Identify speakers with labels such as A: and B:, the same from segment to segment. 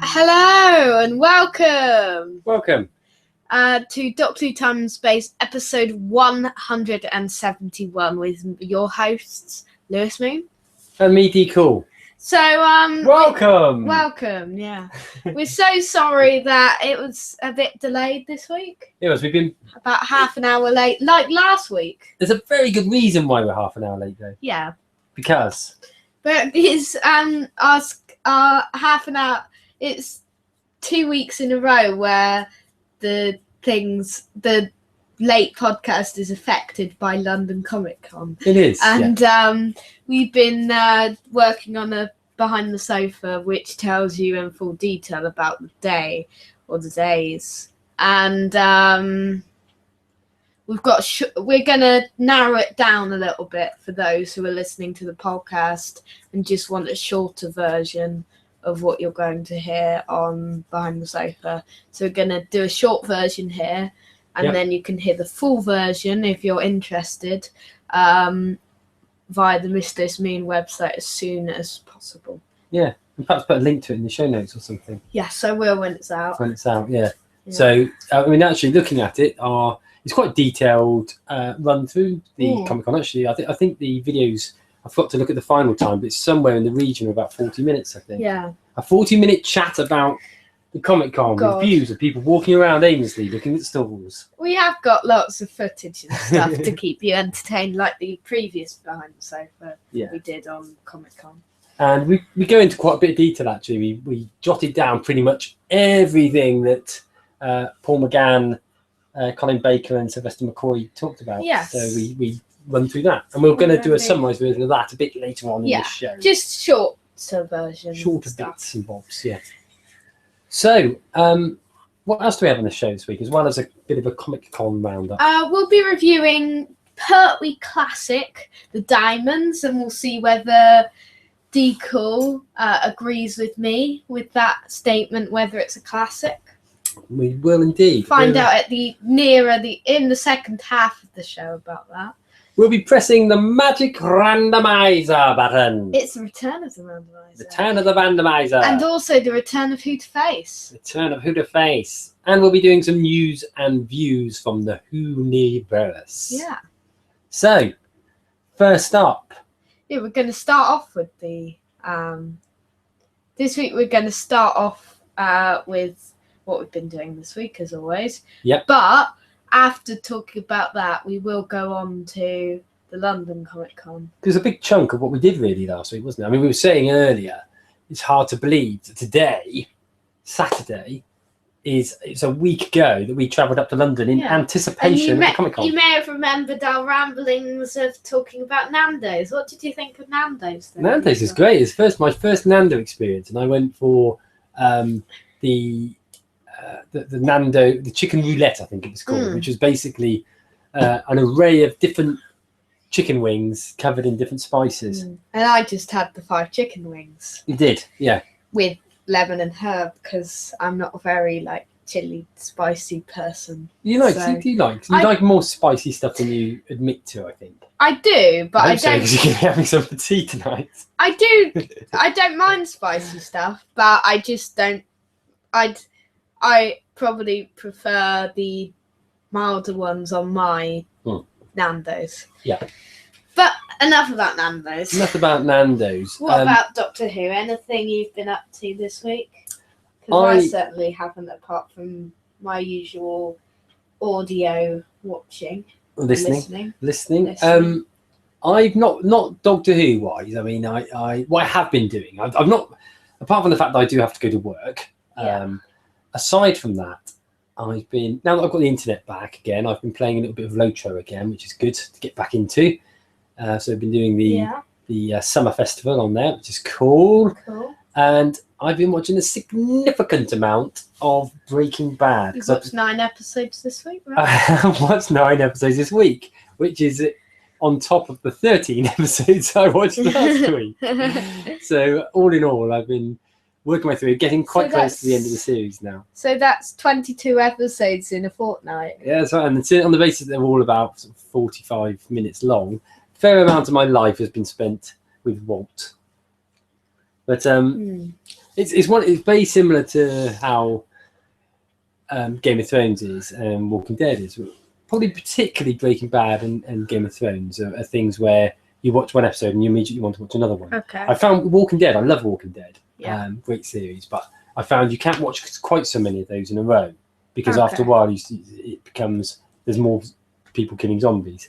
A: Hello and welcome.
B: Welcome.
A: To Doctor Who Time and Space, episode 171 with your hosts, Lewis Moon.
B: And me, D. Cool.
A: So,
B: welcome.
A: Welcome, yeah. We're so sorry that it was a bit delayed this week.
B: It was. We've been
A: about half an hour late, like last week.
B: There's a very good reason why we're half an hour late, though.
A: Yeah.
B: Because.
A: But it's half an hour. It's 2 weeks in a row where the late podcast is affected by London Comic Con.
B: It is.
A: And we've been working on a Behind the Sofa, which tells you in full detail about the day or the days. And we're going to narrow it down a little bit for those who are listening to the podcast and just want a shorter version of what you're going to hear on Behind the Sofa. So we're going to do a short version here, and then you can hear the full version if you're interested via the Mr. Moon website as soon as possible.
B: Yeah, and perhaps put a link to it in the show notes or something.
A: Yes, I will when it's out.
B: Yeah. So, actually looking at it, it's quite a detailed run through the Comic Con. Actually, I think the videos, I forgot to look at the final time, but it's somewhere in the region of about 40 minutes, I think.
A: Yeah.
B: A 40-minute chat about the Comic Con with views of people walking around aimlessly looking at stalls.
A: We have got lots of footage and stuff to keep you entertained, like the previous Behind the Sofa we did on Comic Con. And
B: we go into quite a bit of detail, actually. We jotted down pretty much everything that Paul McGann, Colin Baker and Sylvester McCoy talked about.
A: Yes.
B: So we run through that. And we're going to do a summarised version of that a bit later on in the show.
A: Just shorter versions.
B: Shorter bits and bobs, yeah. So, what else do we have on the show this week, as well as a bit of a Comic Con roundup?
A: We'll be reviewing Pertwee Classic, The Daemons, and we'll see whether D. Cool agrees with me with that statement, whether it's a classic.
B: We will indeed.
A: Find out in the second half of the show about that.
B: We'll be pressing the magic randomizer button.
A: It's the return of the randomizer.
B: Return of the randomizer.
A: And also the return of Who to Face.
B: Return of Who to Face. And we'll be doing some news and views from the Who-niverse.
A: Yeah.
B: So, first up.
A: Yeah, we're going to start off with the... this week we're going to start off with what we've been doing this week, as always.
B: Yep.
A: But after talking about that, we will go on to the London Comic Con.
B: There's a big chunk of what we did really last week, wasn't it? I mean, we were saying earlier, it's hard to believe that today, Saturday, it's a week ago that we travelled up to London in anticipation of the Comic Con.
A: You may have remembered our ramblings of talking about Nando's. What did you think of Nando's then?
B: Nando's is great. It's my first Nando experience, and I went for the Nando, the chicken roulette, I think it was called, which was basically an array of different chicken wings covered in different spices.
A: And I just had the 5 chicken wings.
B: You did, yeah.
A: With lemon and herb, because I'm not a very chili, spicy person.
B: You like more spicy stuff than you admit to, I think.
A: I do, but I don't.
B: Because you're going to be having some for tea tonight.
A: I do. I don't mind spicy stuff, but I just don't. I probably prefer the milder ones on my Nando's.
B: Yeah.
A: But enough about Nando's.
B: Enough about Nando's.
A: What about Doctor Who? Anything you've been up to this week? Because I certainly haven't, apart from my usual audio watching. Listening. I've not Doctor Who wise. I mean, what I have been doing, I've not, apart from the fact that I do have to go to work. Aside from that, I've been, now that I've got the internet back again, I've been playing a little bit of Lotro again, which is good to get back into. So I've been doing the summer festival on there, which is cool. And I've been watching a significant amount of Breaking Bad. You've watched 9 episodes this week, right?
B: I have watched 9 episodes this week, which is on top of the 13 episodes I watched last week. So all in all, I've been working my way through, getting quite close to the end of the series now.
A: So that's 22 episodes in a fortnight.
B: Yeah, that's right. And it's on the basis that they're all about sort of 45 minutes long. A fair amount of my life has been spent with Walt. But it's very similar to how Game of Thrones is and Walking Dead is. Probably particularly Breaking Bad and Game of Thrones are things where you watch one episode and you immediately want to watch another one.
A: Okay.
B: I found Walking Dead, I love Walking Dead.
A: Yeah.
B: Great series, but I found you can't watch quite so many of those in a row because after a while it becomes there's more people killing zombies.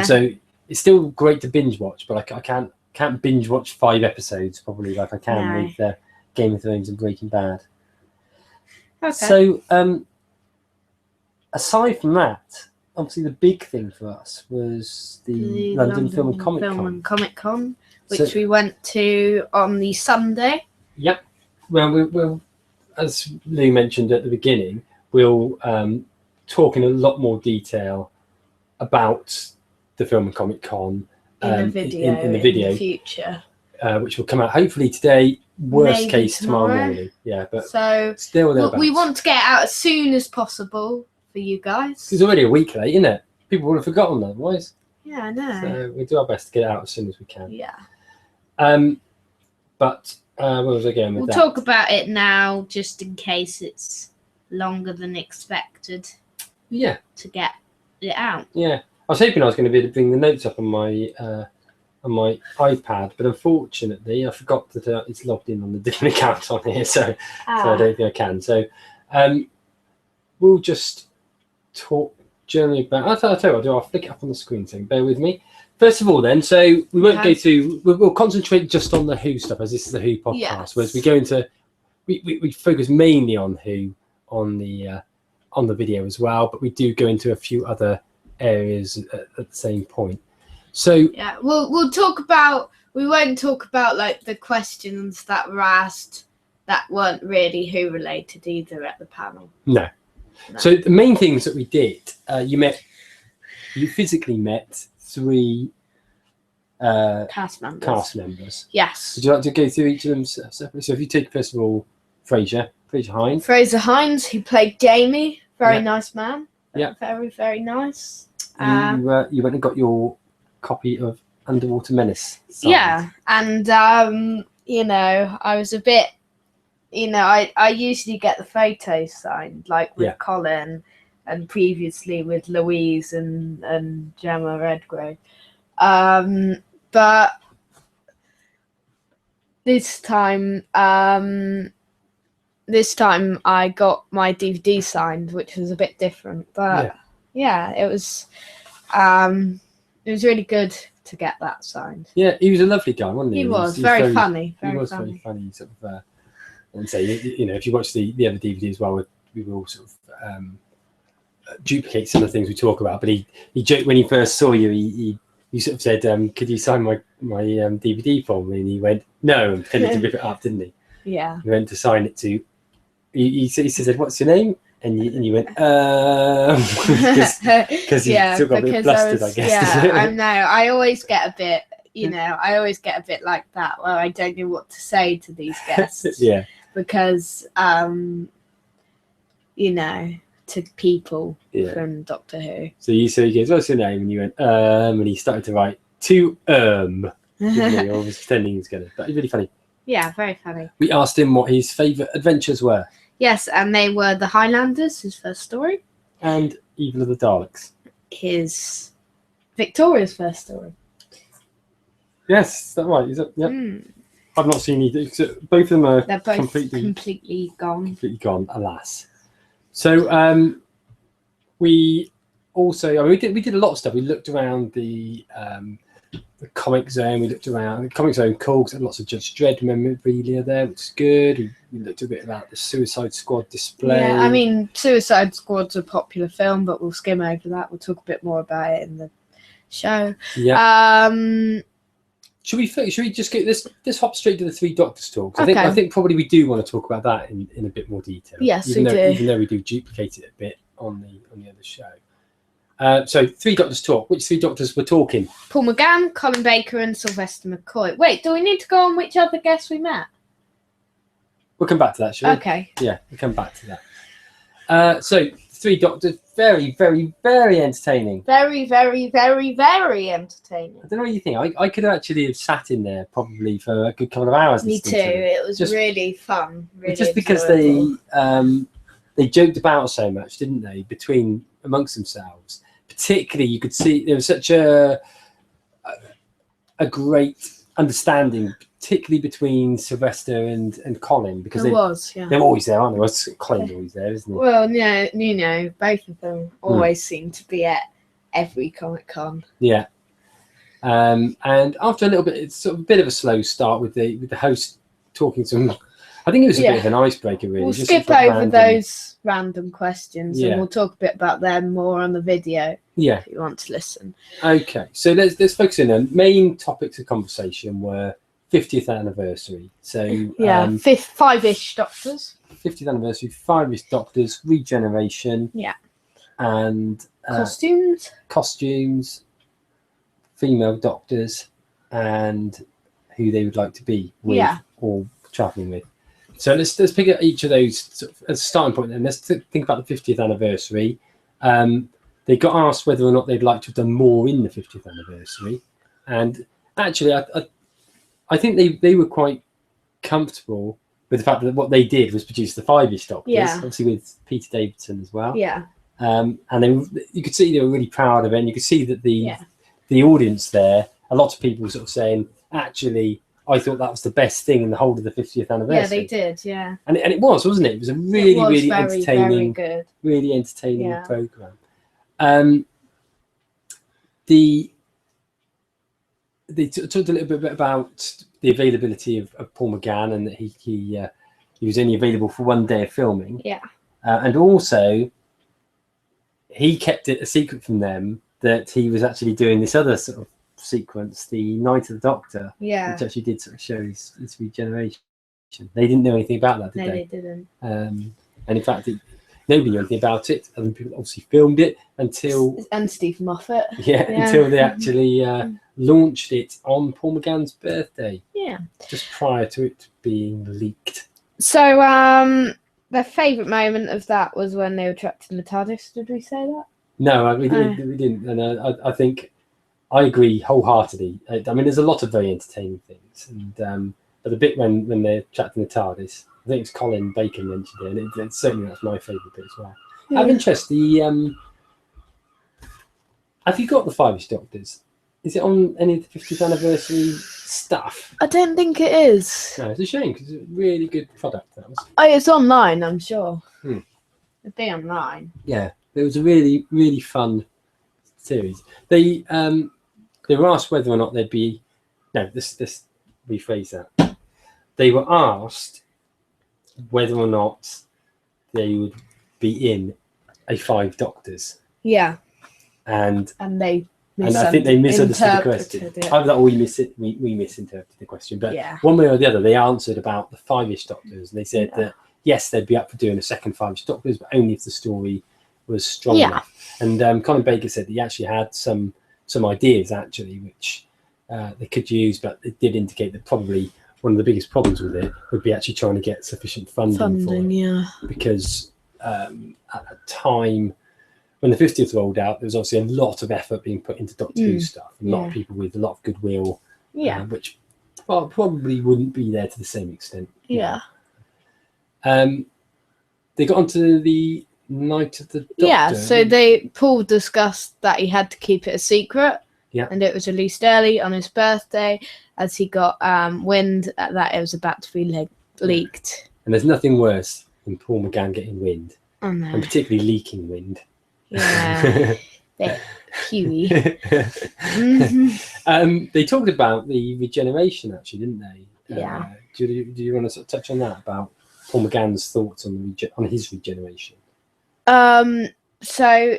B: So it's still great to binge watch, but I can't binge watch 5 episodes probably like I can with Game of Thrones and Breaking Bad.
A: Okay.
B: So aside from that, obviously the big thing for us was the London Film and Comic Con.
A: Which we went to on the Sunday.
B: Yep. Well, we'll, as Lou mentioned at the beginning, we'll talk in a lot more detail about the Film and Comic Con
A: in the video in the future,
B: which will come out hopefully today. Worst
A: Maybe
B: case tomorrow
A: tomorrow.
B: Morning. Yeah, but
A: so
B: still
A: we want to get it out as soon as possible for you guys.
B: It's already a week late, isn't it? People would have forgotten otherwise.
A: Yeah, I know.
B: So we'll do our best to get it out as soon as we can.
A: Yeah.
B: But where was I going with that?
A: We'll talk about it now, just in case it's longer than expected.
B: Yeah.
A: To get it out.
B: Yeah, I was hoping I was going to be able to bring the notes up on my iPad, but unfortunately, I forgot that it's logged in on the different account on here, so I don't think I can. So we'll just talk generally about. I'll tell you what I'll do. I'll flick it up on the screen, so bear with me. First of all, then, so we won't go through. We'll concentrate just on the Who stuff, as this is the Who podcast.
A: Yes.
B: Whereas we go into, we focus mainly on Who on the video as well, but we do go into a few other areas at the same point. So
A: yeah, we'll talk about. We won't talk about like the questions that were asked that weren't really Who related either at the panel.
B: No. So the main things that we did, you physically met 3
A: cast members. Yes.
B: Would you like to go through each of them separately? So if you take first of all Fraser Hines.
A: Fraser Hines, who played Jamie, very nice man.
B: Yeah.
A: Very, very nice.
B: You went and got your copy of Underwater Menace signed.
A: Yeah, and I was a bit, I usually get the photos signed, like with Colin, and previously with Louise and Gemma Redgrave. But this time I got my DVD signed, which was a bit different. But it was really good to get that signed.
B: Yeah, he was a lovely guy, wasn't he?
A: He was very funny.
B: Very funny. Sort of, and so if you watch the other DVD as well, we will sort of duplicate some of the things we talk about. But he joked when he first saw you. He sort of said, "Could you sign my DVD for me?" And he went, "No," and pretended to rip it up, didn't he?
A: Yeah.
B: He went to sign it to. He said, "What's your name?" And you went, because you still got a bit flustered, I guess.
A: Yeah, I know. I always get a bit, like that, where I don't know what to say to these guests.
B: Yeah.
A: Because, to people from Doctor Who.
B: So he goes, "What's your name?" And you went, and he started to write to didn't he? Or was pretending he was going to. But really funny.
A: Yeah, very funny.
B: We asked him what his favourite adventures were.
A: Yes, and they were The Highlanders, his first story.
B: And Evil of the Daleks.
A: His Victoria's first story.
B: Yes, is that right? Is it? Yep. I've not seen either. Both of them are
A: They're both
B: completely
A: gone.
B: Completely gone, alas. So we also, we did a lot of stuff. We looked around the Comic Zone. We looked around the Comic Zone. Cool, because lots of Judge Dredd memorabilia there, which is good. We looked a bit about the Suicide Squad display.
A: Yeah, I mean, Suicide Squad's a popular film, but we'll skim over that. We'll talk a bit more about it in the show.
B: Yeah. Should we just get this hop straight to the 3 Doctors talks?
A: Okay.
B: I think probably we do want to talk about that in a bit more detail.
A: Yes,
B: even
A: we do.
B: Even though we do duplicate it a bit on the other show. So 3 doctors talk. Which 3 doctors were talking?
A: Paul McGann, Colin Baker, and Sylvester McCoy. Wait, do we need to go on which other guests we met?
B: We'll come back to that, shall we?
A: Okay.
B: Yeah, we'll come back to that. So 3 doctors, very, very, very entertaining.
A: Very, very, very, very entertaining.
B: I don't know what you think. I could actually have sat in there probably for a good couple of hours.
A: Me too. It was really fun. Really
B: just because
A: enjoyable.
B: they joked about so much, didn't they, amongst themselves. Particularly, you could see there was such a great understanding, particularly between Sylvester and Colin, because they're always there, aren't they? Well, Colin's always there, isn't he?
A: Well, yeah, both of them always seem to be at every Comic-Con.
B: Yeah. And after a little bit, it's sort of a bit of a slow start with the host talking some. I think it was a bit of an icebreaker, really.
A: We'll skip over those random questions and we'll talk a bit about them more on the video.
B: Yeah.
A: If you want to listen.
B: Okay, so let's focus in on main topics of conversation were 50th anniversary. So
A: 5-ish Doctors.
B: 50th anniversary, 5-ish Doctors, regeneration.
A: Yeah.
B: And
A: costumes,
B: female doctors, and who they would like to be with or traveling with. So let's pick up each of those sort of as a starting point, and let's think about the 50th anniversary. They got asked whether or not they'd like to have done more in the 50th anniversary, and actually, I think they were quite comfortable with the fact that what they did was produce the 5-ish Doctors, obviously with Peter Davidson as well.
A: Yeah.
B: And you could see they were really proud of it, and you could see that the audience there, a lot of people sort of saying, actually, I thought that was the best thing in the whole of the 50th anniversary.
A: Yeah, they did, yeah.
B: And it was, wasn't it? It was a really entertaining,
A: very good.
B: Really entertaining programme. They talked a little bit about the availability of Paul McGann, and that he was only available for 1 day of filming.
A: Yeah.
B: And also, he kept it a secret from them that he was actually doing this other sort of sequence, the Night of the Doctor, which actually did sort of show his regeneration. They didn't know anything about that, did they?
A: No, they didn't.
B: And in fact, nobody knew anything about it. Other people obviously filmed it until
A: Steve Moffat.
B: Until they actually launched it on Paul McGann's birthday.
A: Yeah.
B: Just prior to it being leaked.
A: So, their favourite moment of that was when they were trapped in the TARDIS. Did we say that?
B: No, we didn't. And I think I agree wholeheartedly. I mean, there's a lot of very entertaining things, and but the bit when they're trapped in the TARDIS, I think it's Colin Baker mentioned it, and certainly that's my favourite bit as well. Yeah. Out of interest, have you got the 5-ish Doctors? Is it on any of the 50th anniversary stuff?
A: I don't think it is.
B: No, it's a shame because it's a really good product. That was.
A: Oh, it's online, I'm sure. It'd be online.
B: Yeah, it was a really, really fun series. They were asked whether or not they'd be. No, this rephrase that. They were asked whether or not they would be in a 5 Doctors.
A: Yeah.
B: And
A: they.
B: And I think they misunderstood the question. Either that or we misinterpreted the question. But one way or the other, they answered about the 5-ish Doctors. And they said that, yes, they'd be up for doing a second 5-ish Doctors, but only if the story was strong enough. And Colin Baker said that he actually had some ideas, actually, which they could use, but it did indicate that probably one of the biggest problems with it would be actually trying to get sufficient funding for it. Because at a time when the 50th rolled out, there was obviously a lot of effort being put into Doctor Who stuff. A lot of people with a lot of goodwill, which probably wouldn't be there to the same extent.
A: Yeah.
B: They got onto the Night of the Doctor.
A: Yeah, so Paul discussed that he had to keep it a secret. Yeah. And it was released early on his birthday as he got wind that it was about to be leaked. And
B: there's nothing worse than Paul McGann getting wind.
A: Oh, no.
B: And particularly leaking wind.
A: Yeah, bit Huey.
B: They talked about the regeneration, actually, didn't they?
A: Yeah.
B: Do you want to sort of touch on that, about Paul McGann's thoughts on his regeneration?
A: So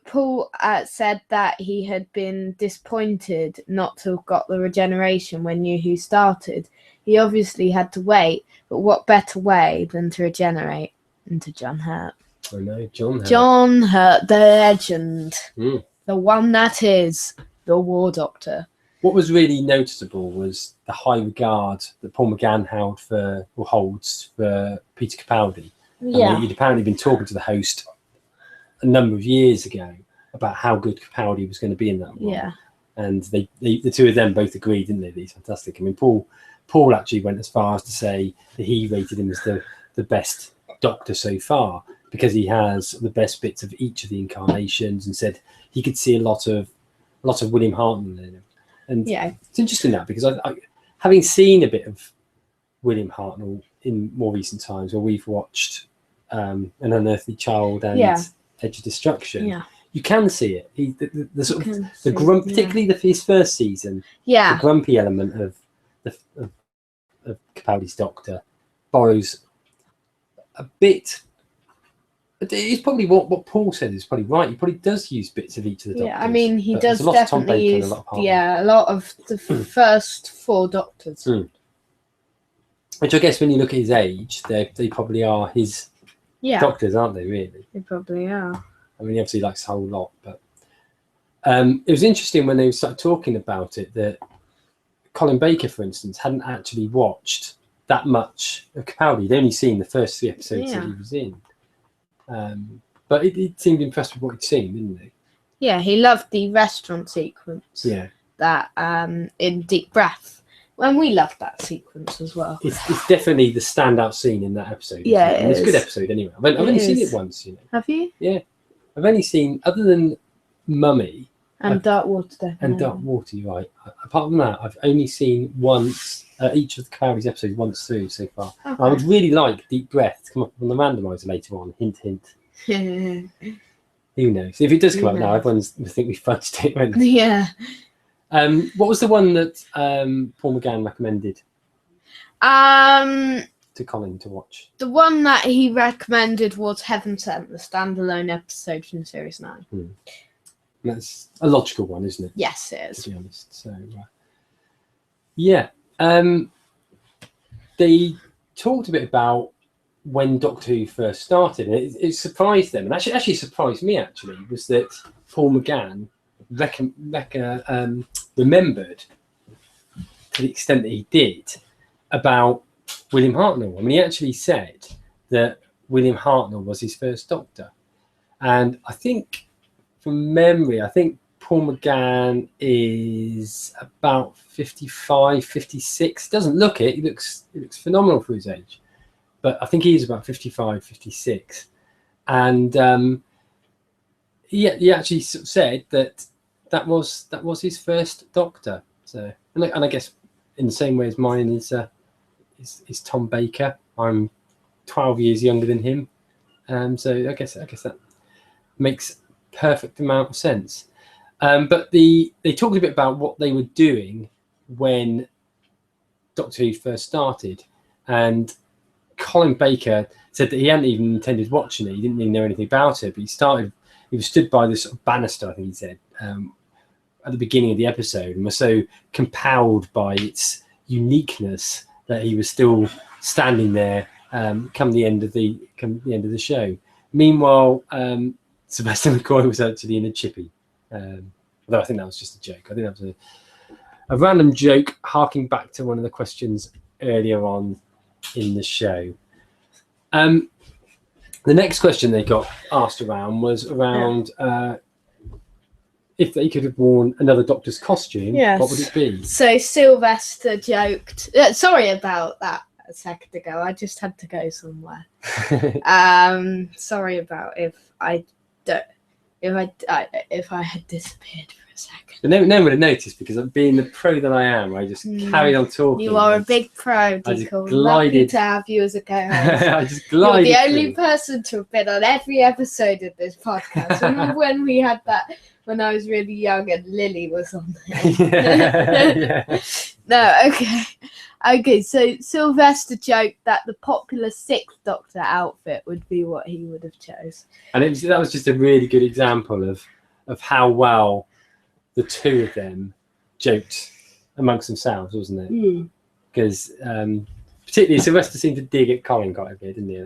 A: Paul said that he had been disappointed not to have got the regeneration when New Who started. He obviously had to wait, but what better way than to regenerate into John Hurt?
B: I know, John Hurt.
A: John Hurt, the legend.
B: Mm.
A: The one that is the War Doctor.
B: What was really noticeable was the high regard that Paul McGann holds for Peter Capaldi.
A: Yeah.
B: And he'd apparently been talking to the host a number of years ago about how good Capaldi was going to be in that role.
A: Yeah.
B: And the two of them both agreed, didn't they? He's fantastic. I mean, Paul actually went as far as to say that he rated him as the best Doctor so far because he has the best bits of each of the incarnations, and said he could see a lot of William Hartnell in him. And
A: yeah,
B: it's interesting that because I having seen a bit of William Hartnell in more recent times, where we've watched An Unearthly Child and Edge of Destruction.
A: Yeah.
B: You can see it. The sort of the grump, particularly his first season.
A: Yeah.
B: The grumpy element of Capaldi's Doctor borrows a bit. It's probably what Paul said is probably right. He probably does use bits of each of the Doctors.
A: Yeah, I mean, he does definitely use a lot of the first 4 Doctors.
B: Mm. Which I guess when you look at his age, they probably are his Doctors, aren't they? Really,
A: they probably are.
B: I mean, he obviously likes a whole lot, but it was interesting when they started talking about it that Colin Baker, for instance, hadn't actually watched that much of Capaldi. He'd only seen the first 3 episodes that he was in. But he seemed impressed with what he'd seen, didn't he?
A: Yeah, he loved the restaurant sequence.
B: Yeah.
A: That in Deep Breath. And we loved that sequence as well.
B: It's definitely the standout scene in that episode.
A: Yeah,
B: it's a good episode anyway. I've only seen it once, you know.
A: Have you?
B: Yeah. I've only seen, other than Mummy.
A: And Dark Water, definitely.
B: And Dark Water, you're right. Apart from that, I've only seen once, each of the Capaldi's episodes once through so far. Okay. I would really like Deep Breath to come up on the randomizer later on. Hint, hint. Who knows? If it does come up now, everyone's going to think we fudged it. When...
A: Yeah.
B: What was the one that Paul McGann recommended? To Colin to watch.
A: The one that he recommended was Heaven Sent, the standalone episode from Series 9.
B: That's a logical one, isn't it?
A: Yes, it is.
B: To be honest. So, yeah. They talked a bit about when Doctor Who first started, and it surprised them, and actually surprised me. Actually, was that Paul McGann remembered to the extent that he did about William Hartnell. I mean, he actually said that William Hartnell was his first Doctor, and I think, from memory, Paul McGann is about 55, 56. Doesn't look it. He looks phenomenal for his age. But I think he's about 55, 56. And he actually sort of said that was his first Doctor. So, and I guess in the same way as mine is Tom Baker. I'm 12 years younger than him. So I guess that makes perfect amount of sense. But they talked a bit about what they were doing when Doctor Who first started, and Colin Baker said that he hadn't even intended watching it. He didn't really know anything about it, but he was stood by this sort of banister, I think he said, at the beginning of the episode, and was so compelled by its uniqueness that he was still standing there come the end of the show. Meanwhile, Sylvester McCoy was actually in a chippy. Although I think that was just a joke. I think that was a random joke harking back to one of the questions earlier on in the show. The next question they got asked around was around if they could have worn another Doctor's costume, what would it be? So
A: Sylvester joked. Sorry about that a second ago. I just had to go somewhere. Sorry about if I had disappeared for a second.
B: But no one would have noticed, because being the pro that I am, I just carried on talking.
A: You are a big pro, Deacle. Lucky to have you as a co-host.
B: I just glided.
A: You're the only person to have been on every episode of this podcast. Remember when we had that, when I was really young and Lily was on there? Yeah. No, okay. Okay, so Sylvester joked that the popular 6th Doctor outfit would be what he would have chose. And
B: that was just a really good example of how well the two of them joked amongst themselves, wasn't it? Because particularly Sylvester seemed to dig at Colin quite a bit, didn't he?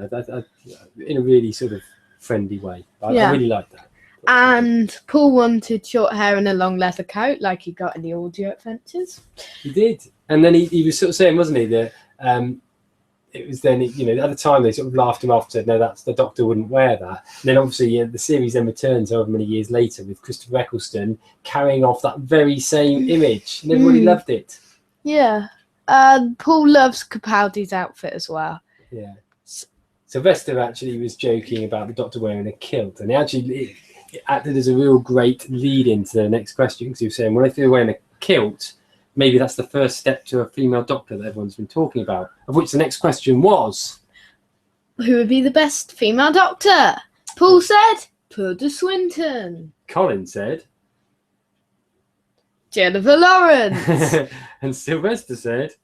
B: In a really sort of friendly way. I
A: Yeah.
B: really like that.
A: And Paul wanted short hair and a long leather coat, like he got in the audio adventures.
B: He did, and then he was sort of saying, wasn't he, that it was then, you know, at the time they sort of laughed him off, said no, that's the Doctor wouldn't wear that. And then obviously the series then returns however many years later with Christopher Eccleston carrying off that very same image, and everybody loved it.
A: Yeah, Paul loves Capaldi's outfit as well.
B: Yeah, Sylvester actually was joking about the Doctor wearing a kilt, and it acted as a real great lead into the next question, because he was saying, well, if you're wearing a kilt, maybe that's the first step to a female Doctor that everyone's been talking about, of which the next question was,
A: who would be the best female Doctor? Paul said Tilda Swinton.
B: Colin said
A: Jennifer Lawrence.
B: and Sylvester said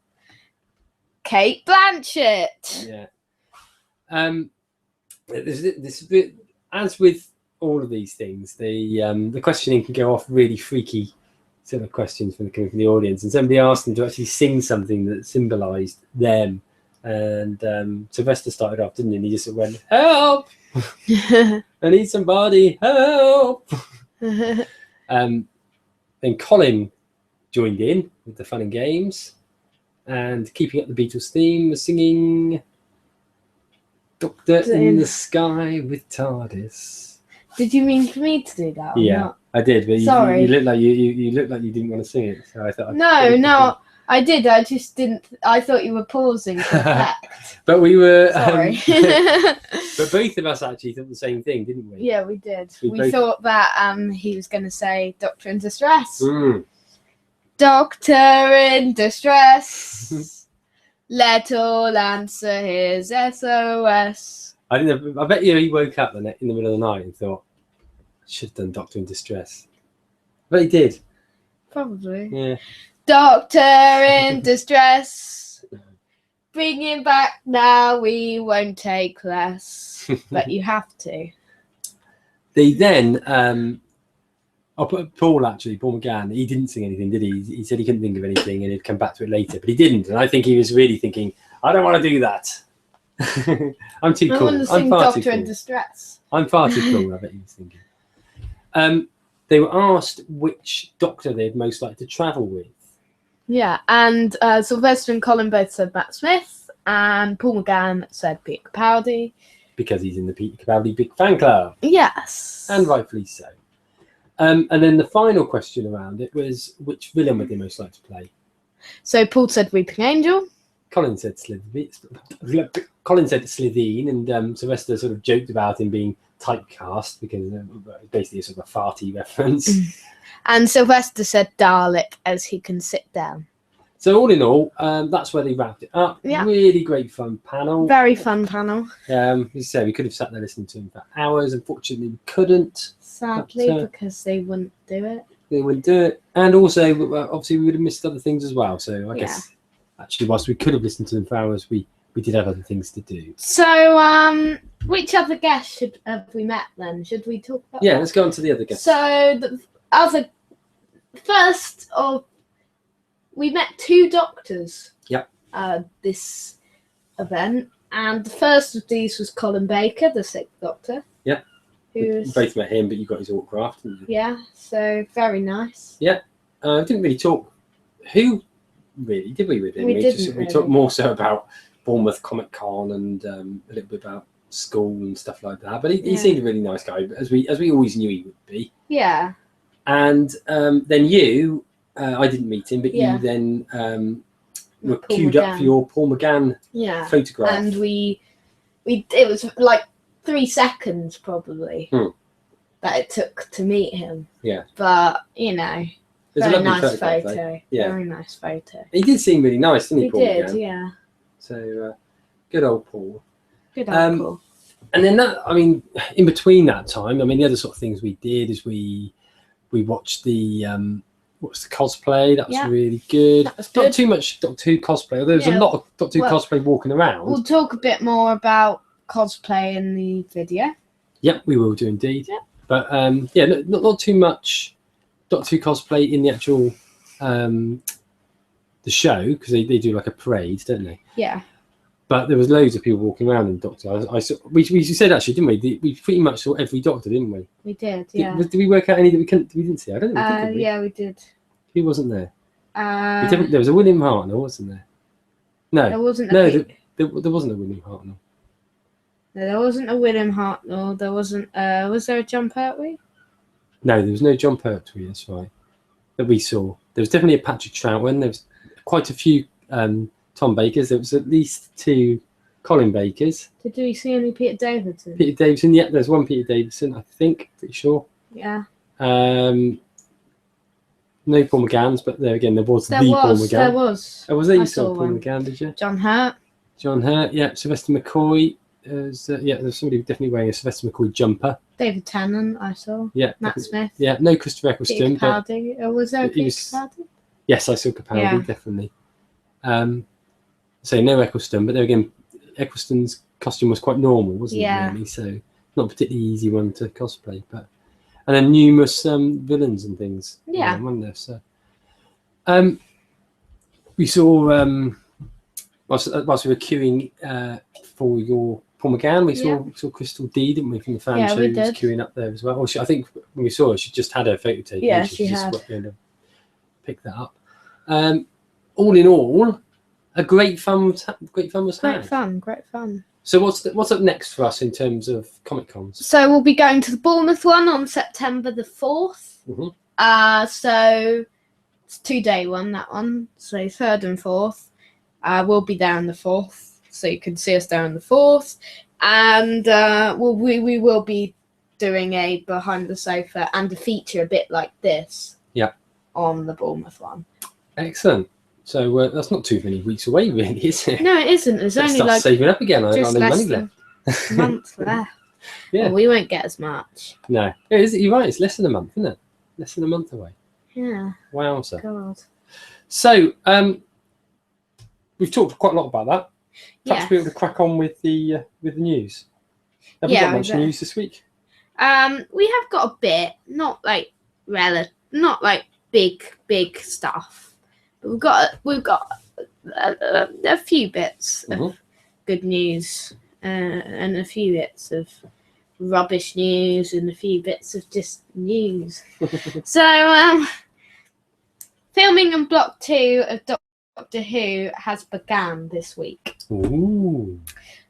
A: Kate Blanchett.
B: Yeah. As with all of these things, the questioning can go off really freaky sort of questions from the audience, and somebody asked them to actually sing something that symbolised them, and Sylvester started off, didn't he? And he just sort of went, help! I need somebody, help! Then Colin joined in with the fun and games, and keeping up the Beatles theme, was singing Doctor in the Sky with TARDIS. Did
A: you mean for me to do that? Or
B: yeah,
A: not?
B: I did. But
A: sorry,
B: you looked like you looked like you didn't want to sing it. So I thought.
A: No, I did. I just didn't. I thought you were pausing for effect.
B: But we were.
A: Sorry.
B: But both of us actually thought the same thing, didn't we?
A: Yeah, we did. We thought that he was going to say Doctor in Distress. Doctor in Distress. Let all answer his SOS.
B: I bet you he woke up in the middle of the night and thought, I should have done Doctor in Distress. But he did.
A: Probably.
B: Yeah.
A: Doctor in Distress. Bring him back now, we won't take less. But you have to.
B: They then, Paul McGann, he didn't sing anything, did he? He said he couldn't think of anything and he'd come back to it later, but he didn't. And I think he was really thinking, I don't want to do that. I'm too cool. I'm far too cool.
A: In Distress.
B: I'm far too cool, I bet he was thinking. They were asked which Doctor they'd most like to travel with.
A: Yeah, and Sylvester and Colin both said Matt Smith, and Paul McGann said Peter Capaldi.
B: Because he's in the Peter Capaldi big fan club.
A: Yes.
B: And rightfully so. And then the final question around it was, which villain would they most like to play?
A: So Paul said Weeping Angel.
B: Colin said Slitheen, and Sylvester sort of joked about him being typecast because basically a sort of a farty reference.
A: And Sylvester said Dalek, as he can sit down.
B: So all in all, that's where they wrapped it up.
A: Yeah.
B: Really great fun panel.
A: Very fun panel.
B: As you say, we could have sat there listening to him for hours. Unfortunately, we couldn't.
A: Sadly, because they wouldn't do it.
B: They wouldn't do it. And also, obviously, we would have missed other things as well. So I guess, actually, whilst we could have listened to them for hours, we did have other things to do.
A: So, which other guests have we met then? Should we talk about that?
B: Let's go on to the other guests.
A: So, we met 2 Doctors.
B: Yep.
A: This event, and the first of these was Colin Baker, the 6th Doctor.
B: Yeah. We both met him, but you got his autograph, didn't you?
A: Yeah. So very nice.
B: Yeah. Didn't really talk. Who really did we with him? We talked more so about Bournemouth Comic Con and a little bit about school and stuff like that. But he seemed a really nice guy, as we always knew he would be.
A: Yeah.
B: And then you. I didn't meet him, but you then were queued up for your Paul McGann photograph. And
A: it was like 3 seconds probably that it took to meet him.
B: Yeah.
A: But, very nice photo.
B: Yeah.
A: Very nice photo.
B: He did seem really nice, didn't he, Paul
A: did,
B: McGann?
A: yeah.
B: So, good old Paul.
A: Good old Paul.
B: And then in between that time, the other sort of things we did is we watched the cosplay. That was really good.
A: That was good.
B: Not too much Doctor Who cosplay. There was a lot of Doctor Who cosplay walking around.
A: We'll talk a bit more about cosplay in the video.
B: Yep, we will do indeed.
A: Yep.
B: But not too much Doctor Who cosplay in the actual the show, because they do like a parade, don't they?
A: Yeah.
B: But there was loads of people walking around in Doctor. I saw, we said actually, didn't we? We pretty much saw every Doctor, didn't we?
A: We did, yeah.
B: Did we work out any that we didn't see? I don't know. Did we?
A: Yeah, we did.
B: Who wasn't there? There was a William Hartnell, wasn't there? No,
A: there wasn't.
B: There wasn't a William Hartnell.
A: No, there wasn't a William Hartnell. There wasn't. Was there a John Pertwee?
B: No, there was no John Pertwee. That's right. That we saw. There was definitely a Patrick Troughton. There was quite a few Tom Bakers. There was at least 2 Colin Bakers.
A: Did we see any Peter Davison?
B: Peter Davison, yeah. There's one Peter Davison, I think. Pretty sure.
A: Yeah.
B: No Paul McGann's, but there again, there was Paul McGann.
A: There was.
B: Oh, was there? You saw Paul McGann, did you?
A: John Hurt.
B: John Hurt, yeah. Sylvester McCoy. There's somebody definitely wearing a Sylvester McCoy jumper.
A: David Tennant, I saw.
B: Yeah.
A: Matt Smith.
B: Yeah, no Christopher Eccleston.
A: Peter Capaldi. Was there a Peter Capaldi?
B: Yes, I saw Capaldi, definitely. So no Eccleston, but there again, Eccleston's costume was quite normal, wasn't it? Really? So not a particularly easy one to cosplay, but and then numerous villains and things.
A: Yeah.
B: Wasn't there? So we saw whilst we were queuing for your Paul McGann, we saw Crystal D, didn't we, from the fan show? Who was queuing up there as well. I think when we saw her, she just had her photo taken.
A: Yeah, she had.
B: Just to pick that up. All in all, great fun was had. Great
A: fun.
B: So what's up next for us in terms of Comic Cons?
A: So we'll be going to the Bournemouth one on September the 4th.
B: Mm-hmm.
A: So it's 2-day one, that one. So 3rd and 4th. We'll be there on the 4th, so you can see us there on the 4th. And we will be doing a behind the sofa and a feature a bit like this.
B: Yeah.
A: On the Bournemouth one.
B: Excellent. So that's not too many weeks away, really, is it?
A: No, it isn't. There's only like
B: saving up again.
A: just
B: I
A: less
B: money
A: than
B: left.
A: a month left.
B: Yeah.
A: Well, we won't get as much.
B: No, you're right. It's less than a month, isn't it? Less than a month away.
A: Yeah.
B: Wowza.
A: God.
B: So we've talked quite a lot about that. Perhaps we'll be able to crack on with the news. Have we got much news this week?
A: We have got a bit, not like big stuff. But we've got a few bits of good news and a few bits of rubbish news and a few bits of just news. So, filming in Block 2 of Doctor Who has begun this week.
B: Ooh.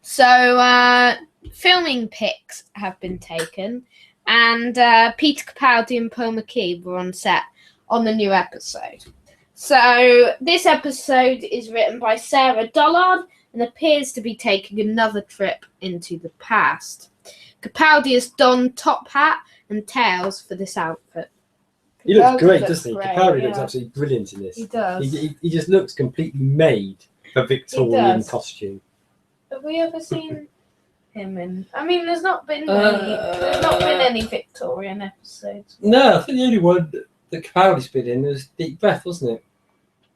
A: So, filming pics have been taken, and Peter Capaldi and Paul McKee were on set on the new episode. So this episode is written by Sarah Dollard and appears to be taking another trip into the past. Capaldi has donned top hat and tails for this outfit.
B: He looks great, doesn't he? Capaldi looks absolutely brilliant in this.
A: He does.
B: He just looks completely made for Victorian costume.
A: Have we ever seen him in? I mean, there's not been any Victorian episodes.
B: No, I think the only one that Capaldi's been in was Deep Breath, wasn't it?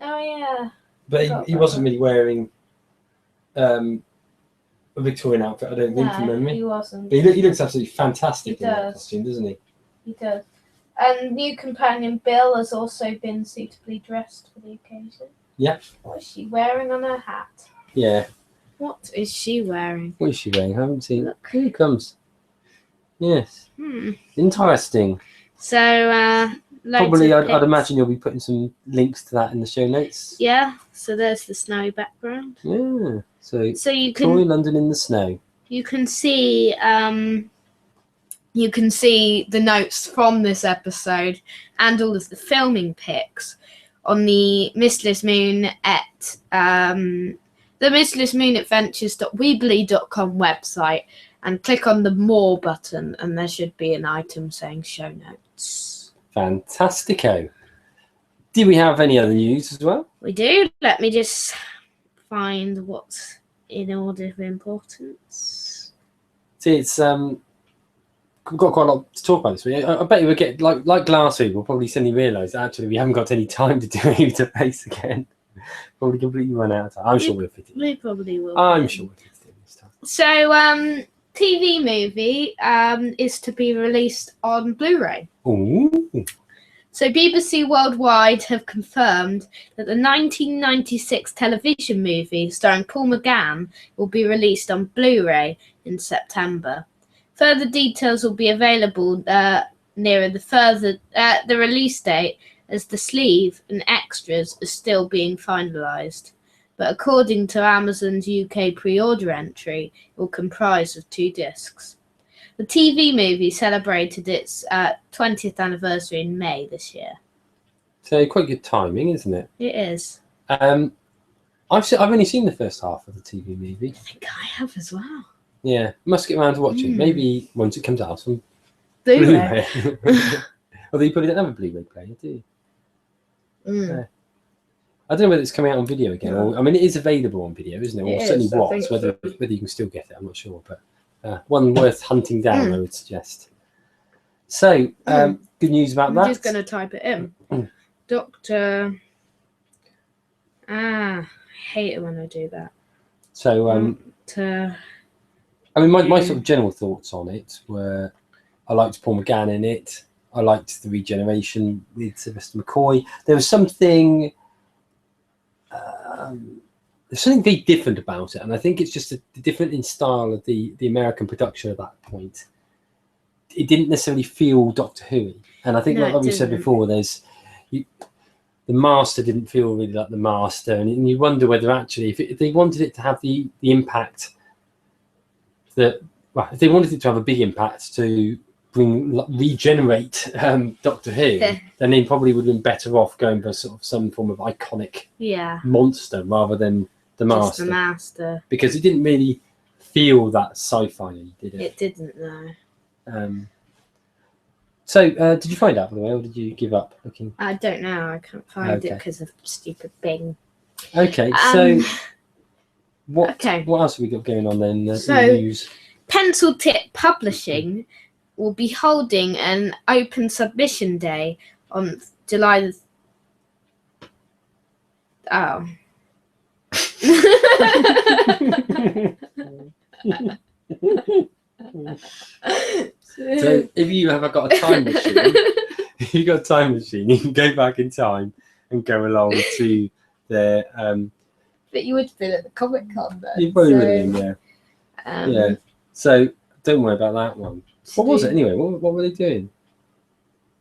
A: Oh yeah.
B: But he wasn't really wearing a Victorian outfit, I don't think, from memory.
A: He wasn't.
B: But he looks absolutely fantastic in that costume, doesn't he?
A: He does. And new companion Bill has also been suitably dressed for the occasion.
B: Yeah.
A: What is she wearing on her hat?
B: Yeah.
A: What is she wearing?
B: What is she wearing? I haven't seen.
A: Look.
B: Here it comes. Yes. Interesting.
A: So,
B: probably, I'd imagine you'll be putting some links to that in the show notes.
A: Yeah. So there's the snowy background.
B: Yeah. So
A: you can
B: Victoria, London in the snow.
A: You can see the notes from this episode and all of the filming pics on the Mistless Moon at the Mistless Moon Adventures.weebly.com website, and click on the More button, and there should be an item saying show notes.
B: Fantastico. Do we have any other news as well?
A: We do. Let me just find what's in order of importance.
B: See, it's we've got quite a lot to talk about this week. I bet you we'll get like last week. We'll probably suddenly realise that actually we haven't got any time to do any to face again. Probably completely run out of time. I'm sure we'll fit it.
A: We probably will.
B: I'm sure we'll fit it in this time.
A: So, TV movie is to be released on Blu-ray.
B: Ooh.
A: So BBC Worldwide have confirmed that the 1996 television movie starring Paul McGann will be released on Blu-ray in September. Further details will be available nearer the release date, as the sleeve and extras are still being finalised. But according to Amazon's UK pre-order entry, it will comprise of 2 discs. The TV movie celebrated its 20th anniversary in May this year.
B: So quite good timing, isn't it?
A: It is.
B: I've only seen the first half of the TV movie.
A: I think I have as well.
B: Yeah, must get around to watching. Maybe once it comes out on
A: Blu-ray.
B: Although you probably don't have a Blu-ray player, do you?
A: Yeah.
B: I don't know whether it's coming out on video again. Or, I mean, it is available on video, isn't it? Or certainly was. Whether you can still get it, I'm not sure. But one worth hunting down, I would suggest. So, good news about that.
A: I'm just going to type it in. Doctor. I hate it when I do that.
B: So, I mean, my sort of general thoughts on it were, I liked Paul McGann in it. I liked the regeneration with Sylvester McCoy. There was something, there's something very different about it, and I think it's just different in style of the American production at that point. It didn't necessarily feel Doctor Who, and I think, like we said before, the Master didn't feel really like the Master, and you wonder whether actually, if they wanted it to have the impact if they wanted it to have a big impact to regenerate Doctor Who, then they probably would have been better off going for sort of some form of iconic monster rather than the Master.
A: Just the Master.
B: Because it didn't really feel that sci-fi, did it?
A: It didn't, no.
B: So, did you find out, by the way, or did you give up looking?
A: I don't know. I can't find it because of stupid Bing.
B: Okay, so what else have we got going on then in the news?
A: Pencil Tip Publishing will be holding an open submission day on July the... Oh.
B: So if you have got a time machine, you can go back in time and go along to their
A: But you would have been at the Comic Con then.
B: You probably would have been, yeah. Yeah. So don't worry about that one. What was it anyway? What were they doing?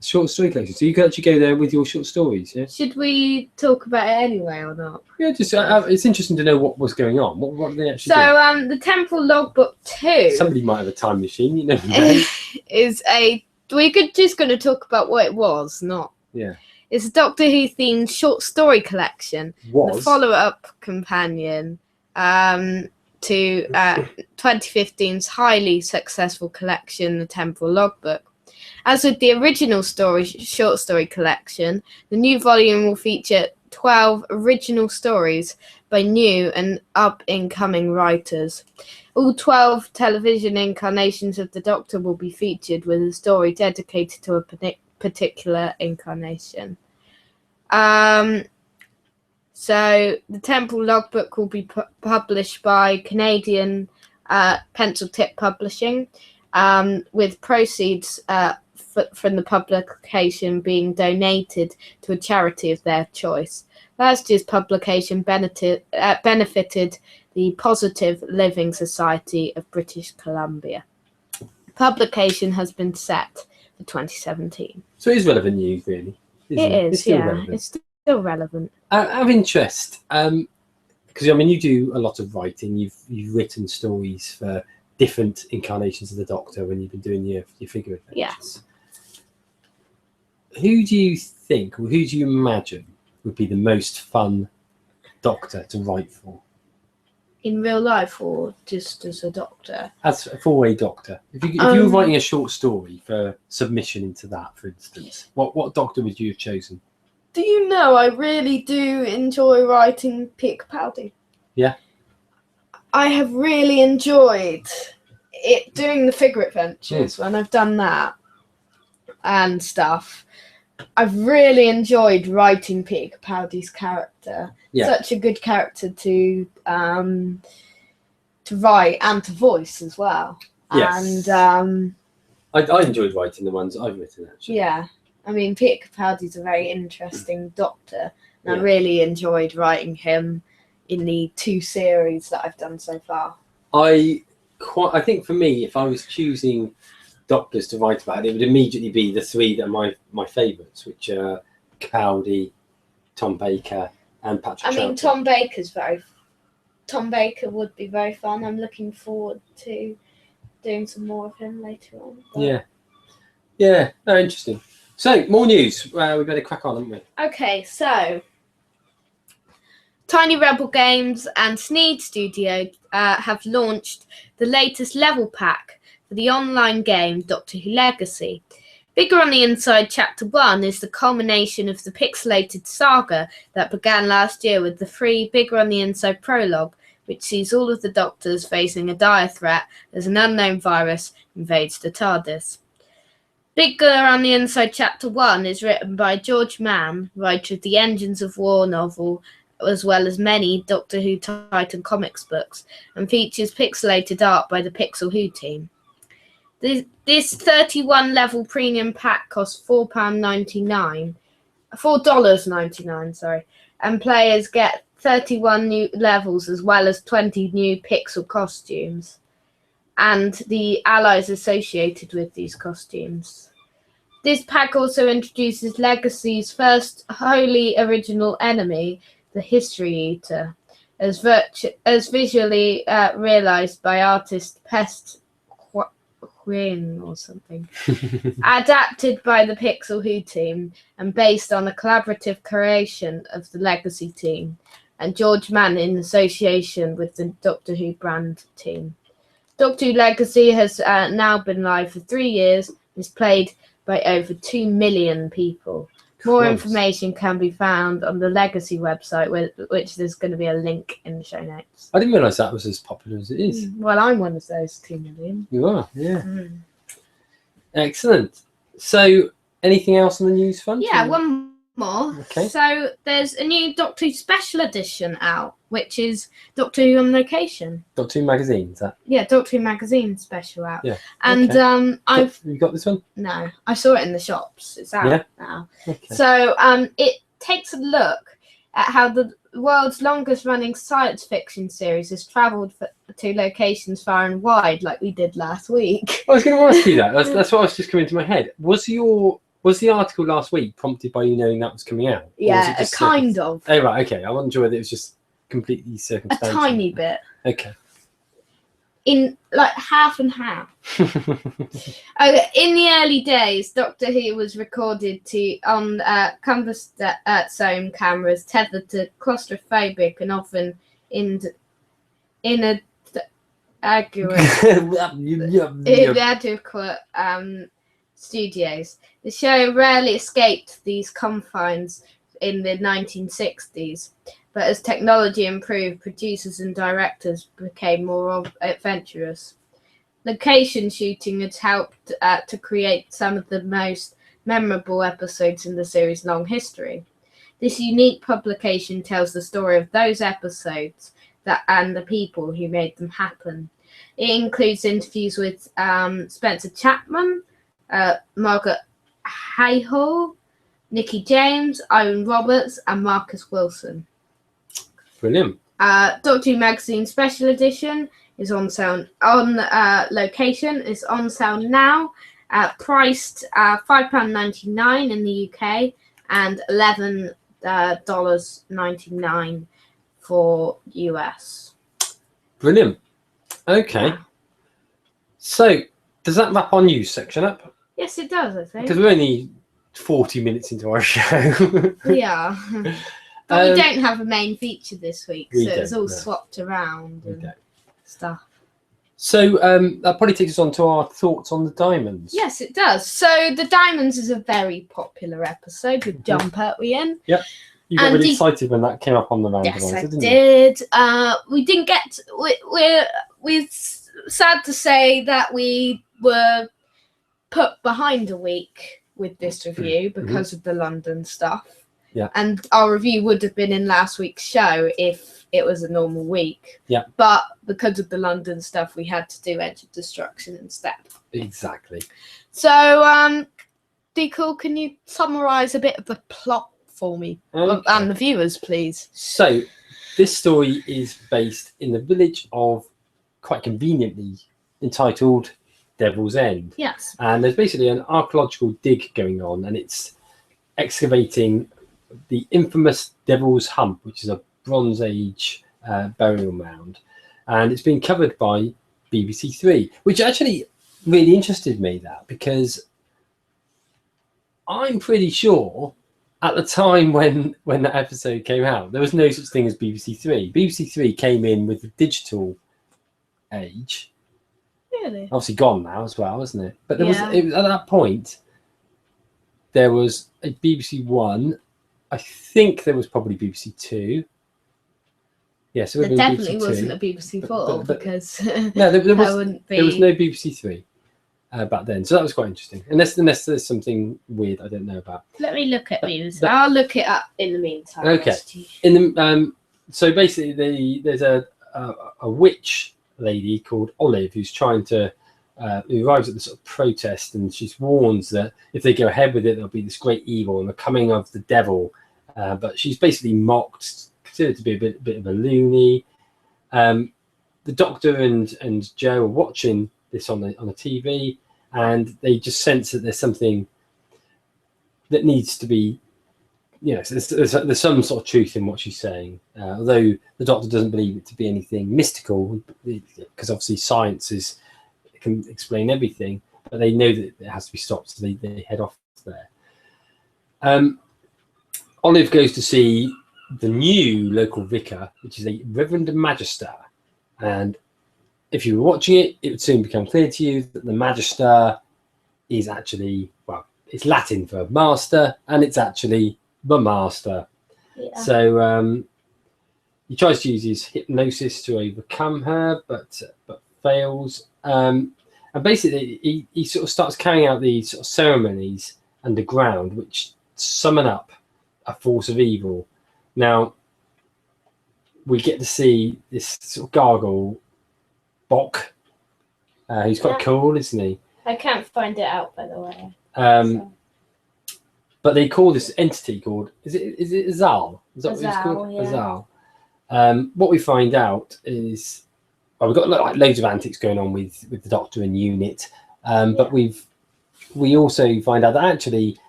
B: Short story collection. So you could actually go there with your short stories, yeah?
A: Should we talk about it anyway or not?
B: Yeah, just it's interesting to know what was going on. What did they actually do?
A: The Temple Logbook 2.
B: Somebody might have a time machine, you never know.
A: We're just going to talk about what it was, not.
B: Yeah.
A: It's a Doctor Who themed short story collection. The follow-up companion to 2015's highly successful collection, The Temple Logbook. As with the original short story collection, the new volume will feature 12 original stories by new and up-and-coming writers. All 12 television incarnations of the Doctor will be featured, with a story dedicated to a particular incarnation. So the Temple Logbook will be published by Canadian Pencil Tip Publishing, with proceeds from the publication being donated to a charity of their choice. Last year's publication benefited the Positive Living Society of British Columbia. The publication has been set for 2017.
B: So it is relevant news, really.
A: It is,
B: it's still relevant.
A: It's still relevant.
B: Out of interest, because I mean, you do a lot of writing. You've written stories for different incarnations of the Doctor when you've been doing your figure adventures.
A: Yes.
B: Who do you think, or who do you imagine would be the most fun Doctor to write for?
A: In real life, or just as a Doctor?
B: As for a Doctor. If you were writing a short story for submission into that, for instance, what Doctor would you have chosen?
A: Do you know, I really do enjoy writing Peter Capaldi.
B: Yeah.
A: I have really enjoyed it doing the figure adventures when I've done that and stuff. I've really enjoyed writing Peter Capaldi's character. Yeah. Such a good character to write and to voice as well.
B: Yes.
A: And
B: I enjoyed writing the ones I've written, actually.
A: Yeah. I mean, Peter Capaldi's a very interesting Doctor, and I really enjoyed writing him in the 2 series that I've done so far.
B: I think for me, if I was choosing Doctors to write about, it would immediately be the 3 that are my favourites, which are Capaldi, Tom Baker, and Patrick Troughton.
A: Tom Baker would be very fun. I'm looking forward to doing some more of him later on.
B: But... Yeah. No, interesting. So, more news. We better crack on, haven't we?
A: Okay, so Tiny Rebel Games and Sneed Studio have launched the latest level pack for the online game Doctor Who Legacy. Bigger on the Inside Chapter 1 is the culmination of the pixelated saga that began last year with the free Bigger on the Inside prologue, which sees all of the Doctors facing a dire threat as an unknown virus invades the TARDIS. Bigger on the Inside Chapter 1 is written by George Mann, writer of the Engines of War novel, as well as many Doctor Who Titan comics books, and features pixelated art by the Pixel Who team. This 31 level premium pack costs $4.99, and players get 31 new levels as well as 20 new pixel costumes and the allies associated with these costumes. This pack also introduces Legacy's first wholly original enemy, the History Eater, as visually realised by artist Pest Quinn or something, adapted by the Pixel Who team and based on a collaborative creation of the Legacy team and George Mann in association with the Doctor Who brand team. Doctor Who Legacy has now been live for 3 years and is played by over 2 million people. More information can be found on the Legacy website, which there's going to be a link in the show notes.
B: I didn't realise that was as popular as it is.
A: Well, I'm one of those 2 million.
B: You are, yeah. Excellent. So, anything else on the news front?
A: Yeah, one more.
B: Okay.
A: So, there's a new Doctor Who special edition out, which is Doctor Who on Location.
B: Doctor Who magazine, is that?
A: Yeah, Doctor Who magazine special out.
B: Yeah.
A: And
B: Have you got this one?
A: No, I saw it in the shops. It's out now.
B: Okay.
A: So it takes a look at how the world's longest running science fiction series has travelled to locations far and wide, like we did last week.
B: I was going to ask you that. That's what was just coming to my head. Was the article last week prompted by you knowing that was coming out?
A: Yeah, kind of.
B: Oh, right, okay. I wasn't sure whether it was just completely circumstantial.
A: A tiny bit.
B: Okay.
A: In like half and half. In the early days, Doctor Who was recorded on canvas zone cameras tethered to claustrophobic and often inadequate studios. The show rarely escaped these confines in the 1960s. But as technology improved, producers and directors became more adventurous. Location shooting has helped to create some of the most memorable episodes in the series' long history. This unique publication tells the story of those episodes and the people who made them happen. It includes interviews with Spencer Chapman, Margaret Hayhall, Nikki James, Owen Roberts, and Marcus Wilson.
B: Brilliant.
A: Doctor Who Magazine Special Edition is on sale on location. Is on sale now, priced £5.99 in the UK and $11.99 for US.
B: Brilliant. Okay. Yeah. So, does that wrap our news section up?
A: Yes, it does, I think.
B: Because we're only 40 minutes into our show.
A: We are. But we don't have a main feature this week, so it's all swapped around and stuff.
B: So that probably takes us on to our thoughts on the Daemons.
A: Yes, it does. So the Daemons is a very popular episode with John Pertwee in.
B: Yep. You got really excited when that came up on the randomizer, didn't you?
A: Yes, I did. We didn't get... We're sad to say that we were put behind a week with this review because of the London stuff.
B: Yeah.
A: And our review would have been in last week's show if it was a normal week.
B: Yeah.
A: But because of the London stuff, we had to do Edge of Destruction instead.
B: Exactly.
A: So be cool. Can you summarise a bit of the plot for me and the viewers, please?
B: So, this story is based in the village of, quite conveniently, entitled Devil's End.
A: Yes.
B: And there's basically an archaeological dig going on, and it's excavating the infamous Devil's Hump, which is a Bronze Age burial mound. And it's been covered by BBC Three, which actually really interested me, that, because I'm pretty sure at the time when that episode came out, there was no such thing as BBC Three. BBC Three came in with the digital age.
A: Really?
B: Obviously gone now as well, isn't it? But there was at that point, there was a BBC One. I think there was probably BBC Two. Yes,
A: there definitely wasn't a BBC Four, because
B: no, there was no BBC Three back then. So that was quite interesting. Unless there's something weird I don't know about.
A: Let me look at these. I'll look it up in the meantime.
B: Okay. In the so basically, there's a witch lady called Olive who's trying to who arrives at the sort of protest, and she warns that if they go ahead with it, there'll be this great evil and the coming of the devil. But she's basically mocked, considered to be a bit of a loony. The Doctor and Joe are watching this on the TV, and they just sense that there's something that needs to be, so there's some sort of truth in what she's saying. Although the Doctor doesn't believe it to be anything mystical, because obviously science can explain everything, but they know that it has to be stopped, so they head off there. Olive goes to see the new local vicar, which is a Reverend Magister. And if you were watching it, it would soon become clear to you that the Magister is actually, well, it's Latin for master, and it's actually the master. Yeah. So he tries to use his hypnosis to overcome her, but fails. And basically, he sort of starts carrying out these sort of ceremonies underground, which summon up a force of evil. Now, we get to see this sort of gargoyle, Bok. He's quite cool, isn't he?
A: I can't find it out, by the way.
B: But they call this entity called, is it Azal? Is that what it's called?
A: Yeah.
B: Azal. What we find out is, well, we've got like loads of antics going on with the Doctor and Unit, but we also find out that actually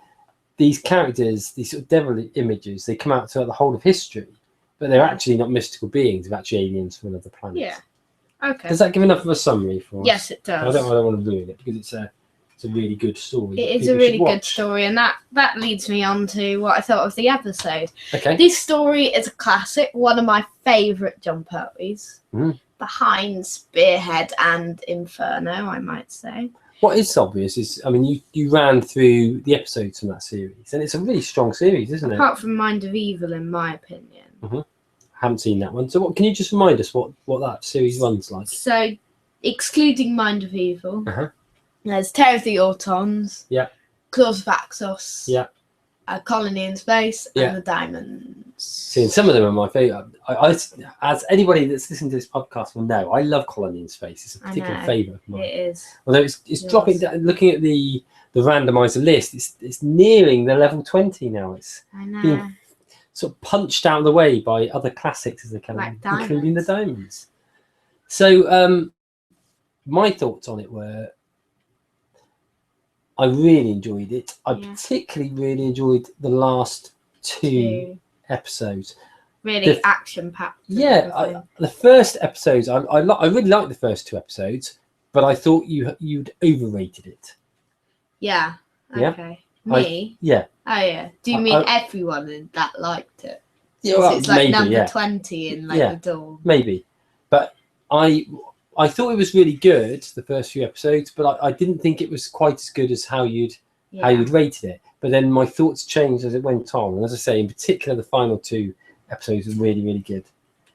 B: these characters, these sort of devil images, they come out throughout the whole of history, but they're actually not mystical beings. They're actually aliens from another planet.
A: Yeah. Okay.
B: Does that give enough of a summary for us?
A: Yes, it does.
B: I don't want to ruin it, because it's a really good story.
A: It is a really good story, and that leads me on to what I thought of the episode.
B: Okay.
A: This story is a classic, one of my favourite John Pertwees, behind Spearhead and Inferno, I might say.
B: What is obvious is, I mean, you ran through the episodes from that series, and it's a really strong series, isn't it?
A: Apart from Mind of Evil, in my opinion.
B: Haven't seen that one. So can you just remind us what that series runs like?
A: So, excluding Mind of Evil, there's Terror of the Autons, Claws of Axos, Colony in Space, and the Daemons.
B: See, some of them are my favourite. I, as anybody that's listened to this podcast will know, I love Colony in Space. It's a particular favourite of mine.
A: It is.
B: Although it's dropping down. Looking at the randomizer list, it's nearing the level 20 now. It's being sort of punched out of the way by other classics, as they call them, including the Daemons. So my thoughts on it were, I really enjoyed it. I particularly really enjoyed the last two episodes.
A: Really action-packed.
B: Yeah, the first episodes, I really liked the first two episodes, but I thought you'd overrated it.
A: Yeah. Okay. Me?
B: Yeah.
A: Oh yeah. Do you mean everyone that liked it?
B: Yeah, well,
A: it's like
B: maybe,
A: number 20 in the door.
B: Maybe, but I thought it was really good, the first few episodes, but I didn't think it was quite as good as how you'd rated it. But then my thoughts changed as it went on, and as I say, in particular, the final two episodes were really, really good.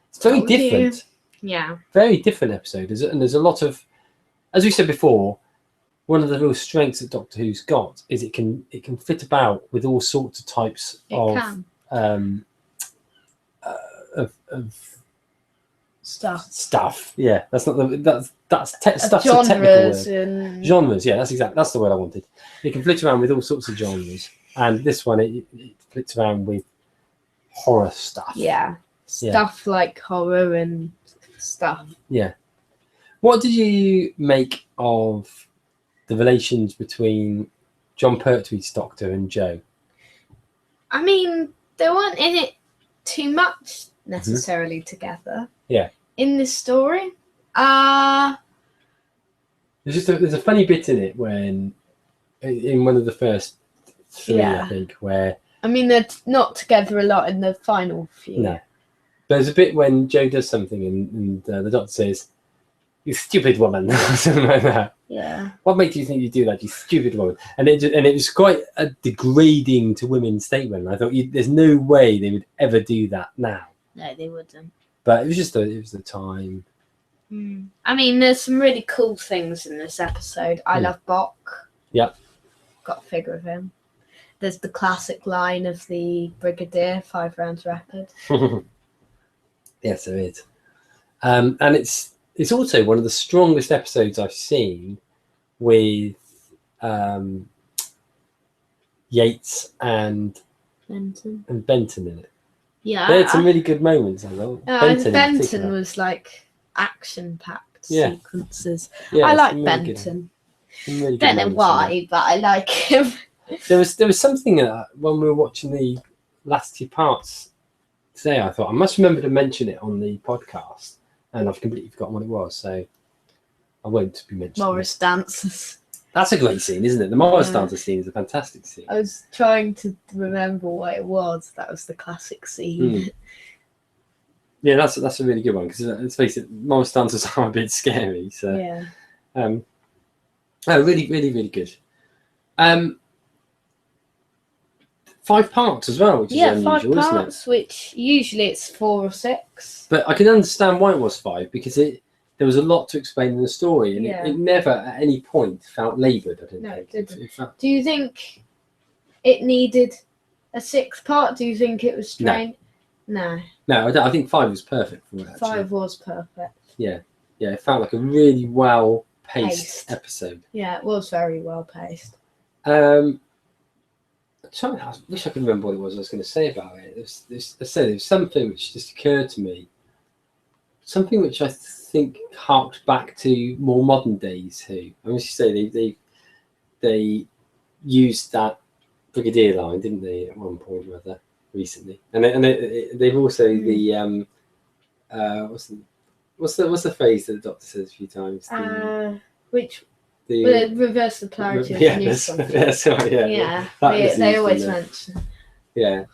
B: It's very different.
A: Yeah.
B: Very different episode, and there's a lot of, as we said before, one of the real strengths that Doctor Who's got is it can fit about with all sorts of types of
A: stuff.
B: Yeah, that's not the stuff's a technical word. Genres. Yeah, that's the word I wanted. You can flit around with all sorts of genres, and this one it flits around with horror stuff.
A: Yeah, stuff like horror and stuff.
B: Yeah. What did you make of the relations between John Pertwee's Doctor and Joe?
A: I mean, they weren't in it too much necessarily together.
B: Yeah.
A: In this story,
B: there's a funny bit in it when in one of the first three, I think, where
A: I mean they're not together a lot in the final few.
B: No. There's a bit when Joe does something and the Doctor says, "You stupid woman," or something like that.
A: Yeah.
B: What makes you think you do that, you stupid woman? And it was quite a degrading to women statement. I thought there's no way they would ever do that now.
A: No, they wouldn't.
B: But it was the time.
A: I mean, there's some really cool things in this episode. I love Bok.
B: Yep.
A: Got a figure of him. There's the classic line of the Brigadier 5 rounds rapid.
B: Yes, there is. And it's also one of the strongest episodes I've seen with Yates and Benton in it.
A: Yeah,
B: they had some really good moments. I thought.
A: Benton was like action-packed sequences.
B: Yeah,
A: I like Benton.
B: Really
A: Don't know why, but I like him.
B: There was something when we were watching the last 2 parts today. I thought I must remember to mention it on the podcast, and I've completely forgotten what it was. So I won't be mentioning.
A: Morris dances.
B: That's a great scene, isn't it? The Morris dancer scene is a fantastic scene.
A: I was trying to remember what it was. That was the classic scene.
B: Yeah, that's a really good one because let's face it, Morris dancers are a bit scary. So
A: yeah.
B: Really, really, really good. 5 parts as well, which is unusual,
A: 5 parts,
B: isn't it?
A: which usually it's 4 or 6.
B: But I can understand why it was 5 because there was a lot to explain in the story, and it never at any point felt laboured. I didn't think.
A: It didn't. Do you think it needed a 6th part? Do you think it was strained? No. No,
B: I think 5 was perfect for it. Actually.
A: 5 was perfect.
B: Yeah, it felt like a really well-paced episode.
A: Yeah, it was very well-paced.
B: I wish I could remember what it was I was going to say about it. There was something which just occurred to me. Something which I think harked back to more modern days Who. I must say they used that Brigadier line, didn't they, at one point or other recently? And they've also the what's the phrase that the Doctor says a few times?
A: The reverse the polarity of the news. They always mention.
B: Yeah.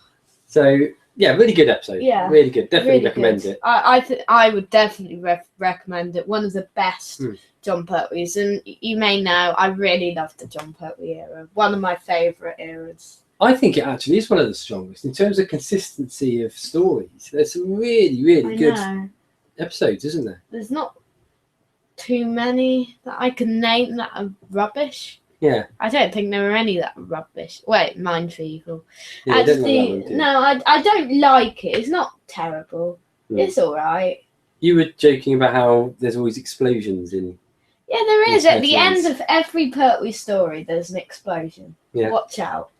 B: So really good episode. Yeah, really good. Definitely really recommend it.
A: I would definitely recommend it. One of the best John Pertwees, and you may know I really love the John Pertwee era. One of my favourite eras.
B: I think it actually is one of the strongest in terms of consistency of stories. There's some really, really good episodes, isn't there?
A: There's not too many that I can name that are rubbish.
B: Yeah.
A: I don't think there were any that were rubbish. Wait, Mind for Evil.
B: Yeah,
A: I don't like it. It's not terrible. It's alright.
B: You were joking about how there's always explosions in.
A: Yeah, there is. At the end of every Pertwee story, there's an explosion.
B: Yeah.
A: Watch out.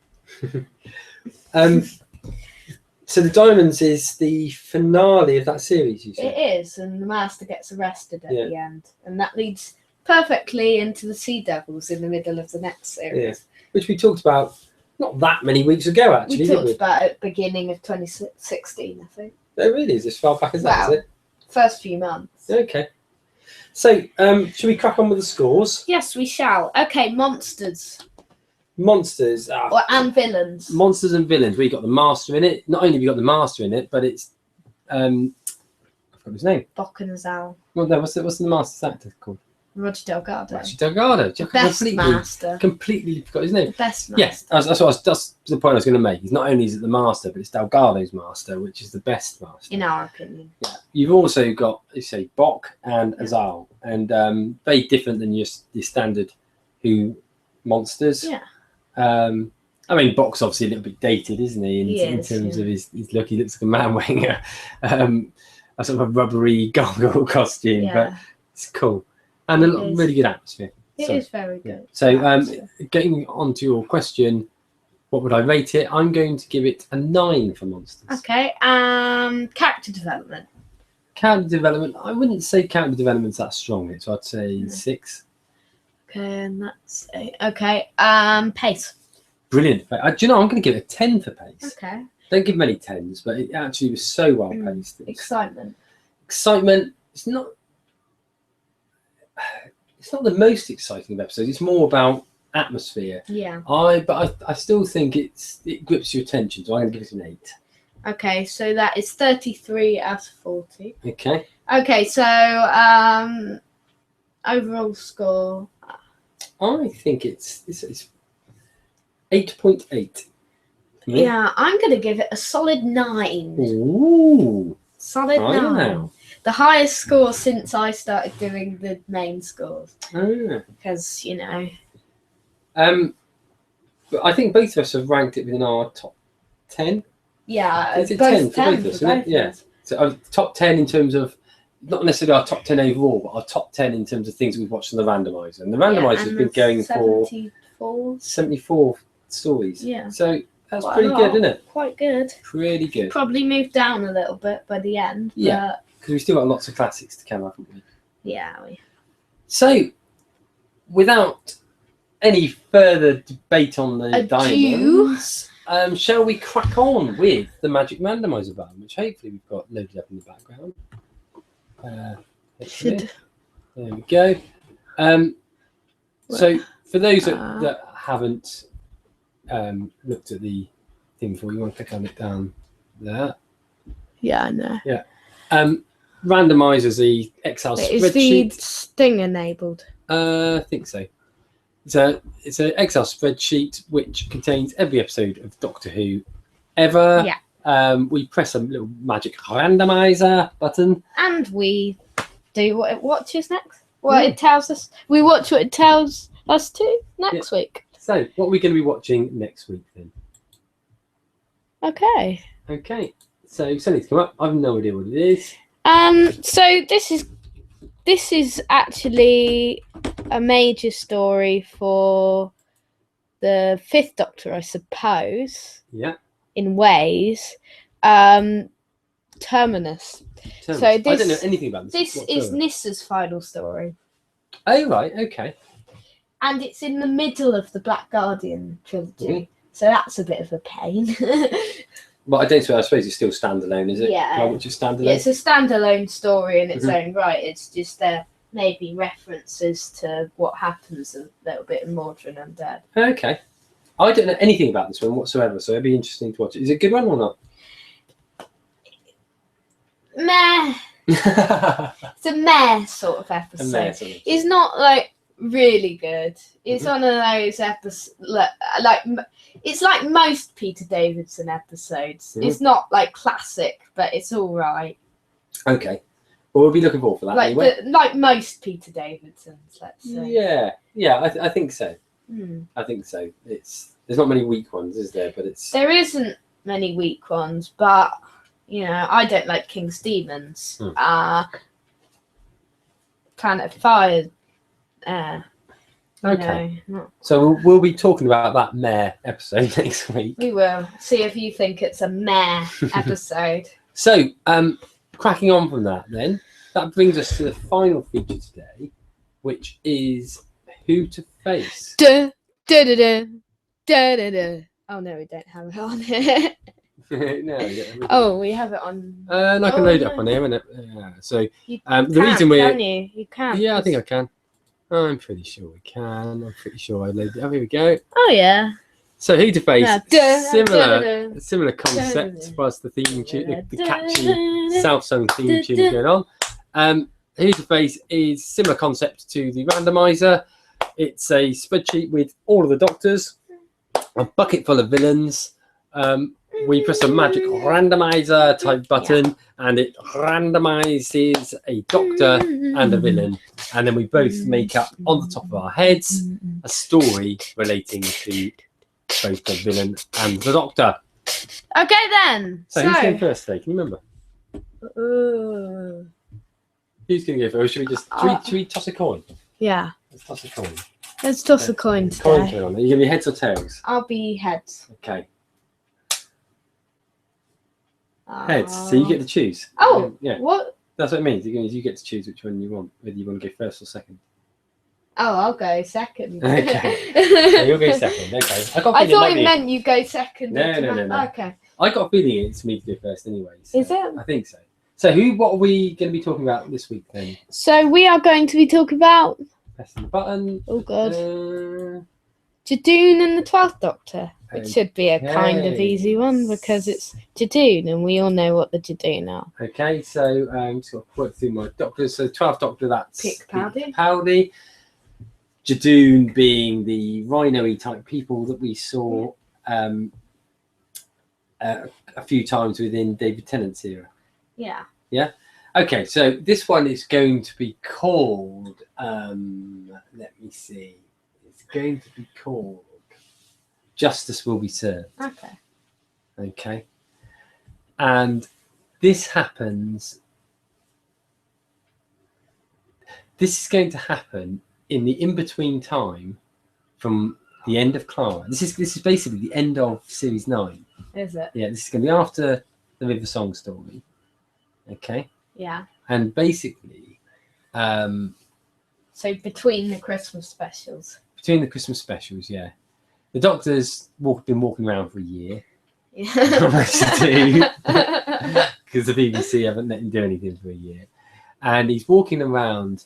B: So the Daemons is the finale of that series, you said?
A: It is, and the Master gets arrested at the end. And that leads perfectly into the Sea Devils in the middle of the next series.
B: Yeah. Which we talked about not that many weeks ago, actually.
A: We talked about it at the beginning of 2016, I think.
B: Oh, really? Is this far back as that, is it?
A: First few months.
B: Okay. So, should we crack on with the scores?
A: Yes, we shall. Okay, monsters.
B: Monsters
A: and villains.
B: Monsters and villains. We got the Master in it. Not only have we got the Master in it, but it's I forgot his name.
A: Bok and Zal.
B: Well, no, what's the Master's actor called?
A: Roger Delgado.
B: The
A: best Master.
B: Completely forgot his name.
A: The best Master.
B: Yes, that's the point I was going to make. He's not only is it the Master, but it's Delgado's Master, which is the best Master.
A: In our opinion.
B: Yeah. You've also got, Bok and Azal, and very different than your standard Who monsters.
A: Yeah.
B: I mean, Bok's obviously a little bit dated, isn't he? In terms of his look, he looks like a man wearing a sort of a rubbery gargoyle costume, but it's cool and really good atmosphere.
A: It is very good.
B: So, getting on to your question, what would I rate it? I'm going to give it a 9 for Monsters.
A: Okay. Character development.
B: Character development. I wouldn't say character development's that strong. So I'd say 6.
A: Okay, and that's 8. Okay. Pace.
B: Brilliant. Do you know, I'm going to give it a 10 for pace.
A: Okay.
B: Don't give many 10s, but it actually was so well paced.
A: Excitement.
B: Excitement. It's not the most exciting of episodes. It's more about atmosphere.
A: Yeah.
B: But I still think it grips your attention, so I'm going to give it an 8.
A: Okay, so that is 33 out of 40.
B: Okay.
A: Okay, so overall score.
B: I think it's 8.8.
A: Yeah, I'm going to give it a solid 9.
B: Ooh.
A: Solid 9. The highest score since I started doing the main scores. Because, you know.
B: But I think both of us have ranked it within our top 10.
A: Yeah,
B: it's 10 for both of us, isn't it? Yeah. So top 10 in terms of, not necessarily our top 10 overall, but our top 10 in terms of things we've watched on the randomizer. And the randomizer has been going for 74 stories.
A: Yeah.
B: So that's pretty good, isn't it?
A: Quite good.
B: Pretty good.
A: Probably moved down a little bit by the end.
B: Yeah. Because we've still got lots of classics to come, haven't we?
A: Yeah.
B: So, without any further debate on the diamonds, shall we crack on with the Magic Randomizer button, which hopefully we've got loaded up in the background. There we go. So, for those that haven't looked at the thing before, you want to click on it down there.
A: Yeah, I know.
B: Yeah. Randomizer's the Excel spreadsheet.
A: Is the thing enabled?
B: I think so. It's an Excel spreadsheet which contains every episode of Doctor Who ever.
A: Yeah.
B: We press a little magic randomizer button,
A: and we do what it watches next. What it tells us. We watch what it tells us to next week.
B: So, what are we going to be watching next week then?
A: Okay.
B: So, something's come up. I have no idea what it is.
A: So this is actually a major story for the 5th Doctor, I suppose.
B: Yeah.
A: In ways. Terminus. So
B: I don't know anything about this.
A: This is Nissa's final story.
B: Oh, right. Okay.
A: And it's in the middle of the Black Guardian trilogy. So that's a bit of a pain.
B: But I suppose it's still standalone, is it?
A: Yeah.
B: Which is standalone?
A: Yeah, it's a standalone story in its own right. It's just maybe references to what happens a little bit in Mordrin Undead.
B: Okay. I don't know anything about this one whatsoever, so it'd be interesting to watch it. Is it a good one or not?
A: Meh. It's a meh sort of episode. It's not like really good. It's one of those episodes it's like most Peter Davidson episodes. It's not like classic, but it's all right. Okay.
B: Well, we'll be looking forward for that anyway.
A: Like most Peter Davidsons, let's say.
B: Yeah, I think so. I think so. There's not many weak ones, is there? But there
A: isn't many weak ones, but you know, I don't like King's Demons. Planet of Fire.
B: Okay. So we'll be talking about that meh episode next week.
A: We will. See if you think it's a meh episode.
B: So, cracking on from that then, that brings us to the final feature today, which is Who to Face.
A: Da, da, da, da, da, da, da. Oh, no, we don't have it on here.
B: No,
A: we have it on.
B: And I can load it up on here, isn't it? Yeah. So,
A: the reason
B: can
A: you? You can.
B: Yeah, I think I can. I'm pretty sure we can. I'm pretty sure I loaded it up. Here we go.
A: Oh, yeah.
B: So, Who to Face, similar concept plus the theme tune, the catchy self-sung theme tune going on. Who to Face is similar concept to the randomizer. It's a spreadsheet with all of the doctors, a bucket full of villains. We press a magic randomizer type button and it randomizes a doctor and a villain. And then we both make up on the top of our heads a story relating to both the villain and the doctor.
A: Okay then.
B: So who's going first today? Can you remember? Who's going to go first? Or should we toss a coin?
A: Yeah.
B: Let's toss a coin.
A: Let's toss a coin today.
B: Coin turn on. Are you going to be heads or tails?
A: I'll be heads.
B: Okay. Heads. So you get to choose.
A: Oh.
B: Yeah.
A: What?
B: That's what it means. You get to choose which one you want, whether you want to go first or second.
A: Oh, I'll go second.
B: Okay. Yeah, you'll go second. Okay.
A: I thought it meant you go second.
B: No.
A: Okay.
B: I got a feeling it's me to go first anyway. So
A: Is it?
B: I think so. So what are we going to be talking about this week then?
A: So we are going to be talking about...
B: Pressing the button.
A: Oh, God. Jadoon and the 12th Doctor. It should be a kind of easy one because it's Jadoon and we all know what the Jadoon are.
B: Okay, so just got to work through my doctors. So 12th Doctor, that's
A: Pick-Powdy.
B: Jadoon being the rhino-y type people that we saw a few times within David Tennant's era.
A: Yeah.
B: Yeah? Okay, so this one is going to be called, let me see. It's going to be called Justice Will Be Served. Okay. And this happens. This is going to happen in the in-between time from the end of Clara. This is basically the end of series 9.
A: Is it?
B: Yeah, this is going to be after the River Song story. Okay.
A: Yeah.
B: And basically,
A: so between the Christmas specials.
B: Between the Christmas specials, yeah. The Doctor's been walking around for a year.
A: Yeah.
B: Because the BBC haven't let him do anything for a year. And he's walking around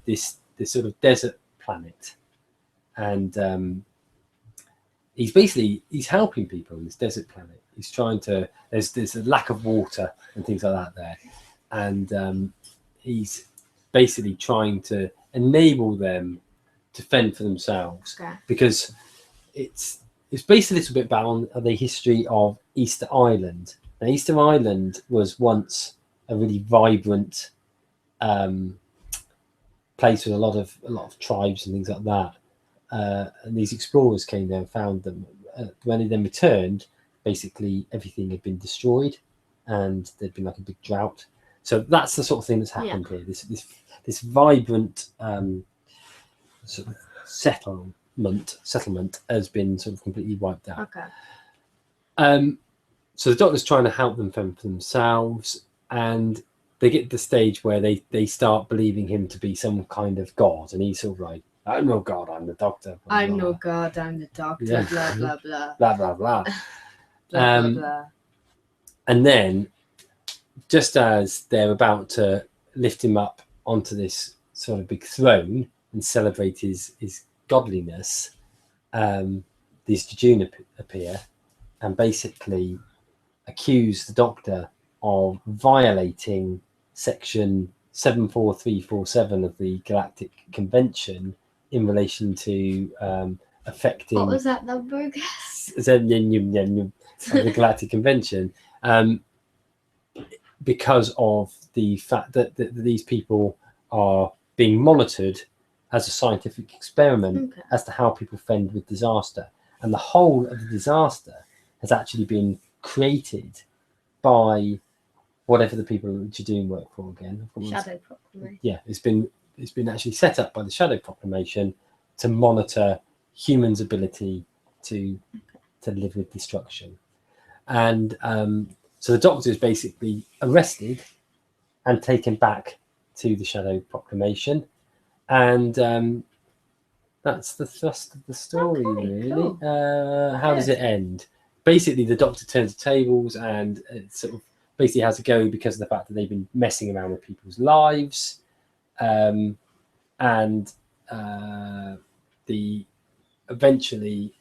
B: this sort of desert planet. And he's helping people on this desert planet. He's trying to, there's a lack of water and things like that there. And he's basically trying to enable them to fend for themselves.
A: Okay.
B: Because it's based a little bit about the history of Easter Island. Now, Easter Island was once a really vibrant place with a lot of tribes and things like that. And these explorers came there and found them. When they then returned, basically everything had been destroyed, and there'd been like a big drought. So that's the sort of thing that's happened here. This vibrant sort of settlement has been sort of completely wiped out.
A: Okay.
B: So the Doctor's trying to help them fend for themselves, and they get to the stage where they start believing him to be some kind of god, and he's sort of like, I'm no god, I'm the Doctor. Blah,
A: I'm
B: blah,
A: no
B: blah.
A: god, I'm the Doctor.
B: Yeah.
A: Blah blah blah.
B: Blah blah blah.
A: Blah blah blah.
B: And then, just as they're about to lift him up onto this sort of big throne and celebrate his godliness, these Jadoon appear and basically accuse the Doctor of violating section 74347 of the Galactic Convention in relation to affecting...
A: What was that number again?
B: Of the Galactic Convention, because of the fact that these people are being monitored as a scientific experiment as to how people fend with disaster. And the whole of the disaster has actually been created by whatever the people at Jadoon work for again.
A: Shadow Proclamation. Yeah,
B: it's been actually set up by the Shadow Proclamation to monitor humans' ability to live with destruction. And so the Doctor is basically arrested and taken back to the Shadow Proclamation. And that's the thrust of the story, really.
A: Cool.
B: How does it end? Basically, the Doctor turns the tables and it sort of basically has to go because of the fact that they've been messing around with people's lives. Eventually,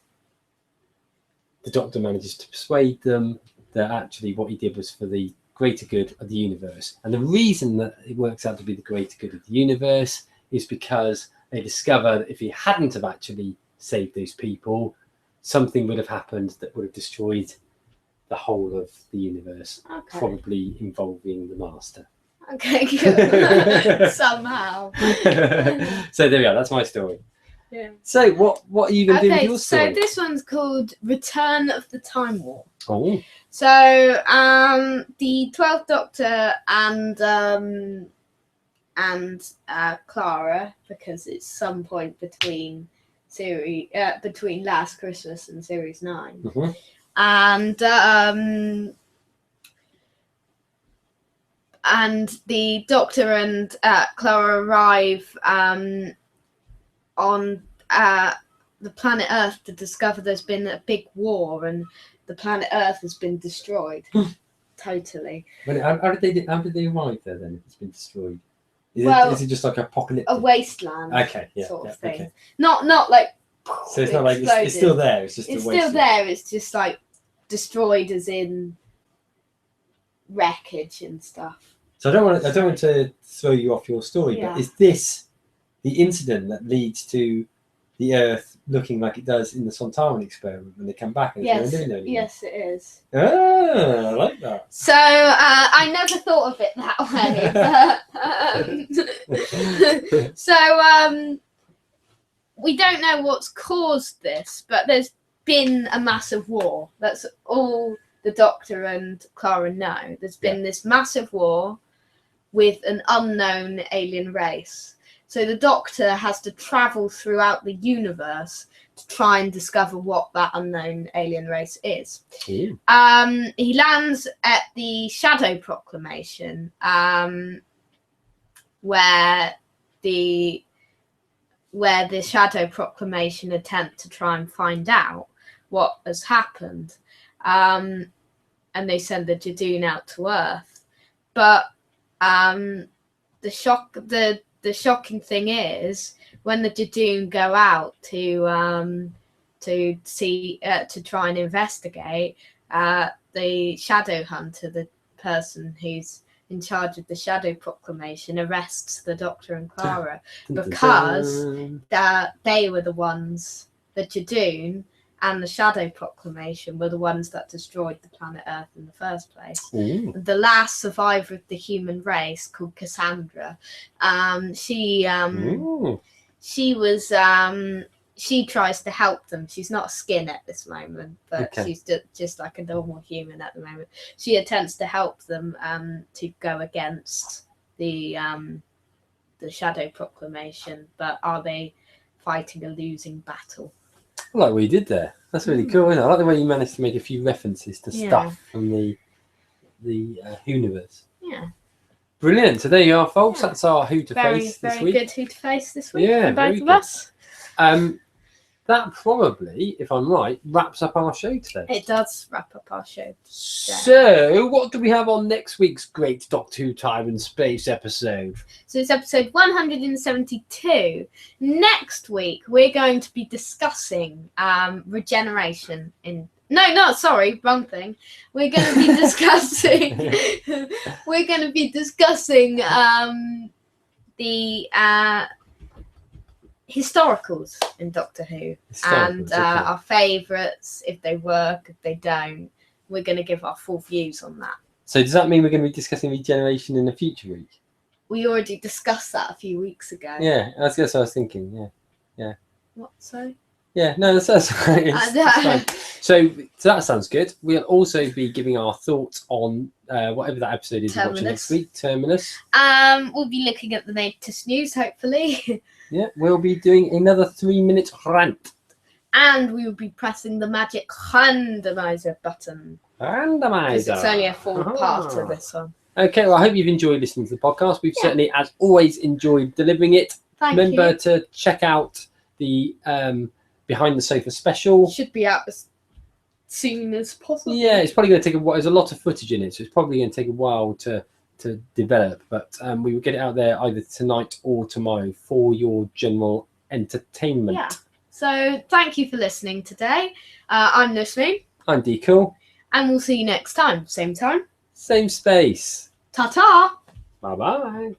B: the Doctor manages to persuade them that actually what he did was for the greater good of the universe. And the reason that it works out to be the greater good of the universe is because they discover that if he hadn't have actually saved those people, something would have happened that would have destroyed the whole of the universe, probably involving the Master.
A: Okay, good. Somehow.
B: So there we are, that's my story.
A: Yeah.
B: So what are you going to do with your story?
A: So this one's called Return of the Time War.
B: Oh.
A: So the 12th Doctor and Clara, because it's some point between between Last Christmas and Series 9.
B: Mm-hmm.
A: And the Doctor and Clara arrive on the planet Earth to discover there's been a big war and the planet Earth has been destroyed. Totally.
B: How did they arrive there then? If it's been destroyed. Is it just like apocalyptic?
A: A wasteland.
B: Okay. Yeah.
A: Sort of thing.
B: Okay.
A: Not like.
B: So it's not like it's still there. It's just a wasteland.
A: Still there. It's just like destroyed, as in wreckage and stuff.
B: So I don't want to throw you off your story, but is this the incident that leads to the Earth looking like it does in the Sontaran experiment when they come back? And
A: Yes, yes, it is.
B: Ah, I like that.
A: So I never thought of it that way. So we don't know what's caused this, but there's been a massive war. That's all the Doctor and Clara know. There's been this massive war with an unknown alien race. So the Doctor has to travel throughout the universe to try and discover what that unknown alien race is. He lands at the Shadow Proclamation, where the Shadow Proclamation attempt to try and find out what has happened. And they send the Jadoon out to Earth. But the shocking thing is when the Jadoon go out to try and investigate, the Shadow Hunter, the person who's in charge of the Shadow Proclamation, arrests the Doctor and Clara because they were the ones, the Jadoon and the Shadow Proclamation were the ones that destroyed the planet Earth in the first place.
B: Ooh.
A: The last survivor of the human race, called Cassandra, she tries to help them. She's not a skin at this moment, but she's just like a normal human at the moment. She attempts to help them to go against the Shadow Proclamation, but are they fighting a losing battle?
B: I like what you did there. That's really cool, isn't it? I like the way you managed to make a few references to stuff from the universe.
A: Yeah.
B: Brilliant. So there you are, folks. That's our Who to Face this week.
A: Very good Who to Face this week
B: from
A: both of us.
B: That probably, if I'm right, wraps up our show today.
A: It does wrap up our show today.
B: So, what do we have on next week's great Doctor Who Time and Space episode?
A: So it's episode 172. Next week, we're going to be discussing regeneration in... wrong thing. We're going to be discussing... we're going to be discussing the... historicals in Doctor Who and our favourites, if they work, if they don't. We're going to give our full views on that.
B: So does that mean we're going to be discussing regeneration in a future week?
A: We already discussed that a few weeks ago.
B: Yeah, that's what I was thinking. Yeah.
A: What? So?
B: Yeah, no, that's fine. It's fine. So that sounds good. We'll also be giving our thoughts on whatever that episode is we're watching next week, Terminus.
A: We'll be looking at the latest news, hopefully.
B: Yeah, we'll be doing another 3-minute rant.
A: And we will be pressing the magic randomizer button.
B: Randomizer.
A: Because it's only a full part of this one.
B: Okay, well, I hope you've enjoyed listening to the podcast. We've certainly, as always, enjoyed delivering it. Remember to check out the Behind the Sofa special.
A: Should be out as soon as possible.
B: Yeah, it's probably going to take a while. There's a lot of footage in it, so it's probably going to take a while to develop, but we will get it out there either tonight or tomorrow for your general entertainment.
A: Yeah. So thank you for listening today. I'm Nusmin.
B: I'm D Cool.
A: And we'll see you next time. Same time.
B: Same space.
A: Ta-ta.
B: Bye-bye.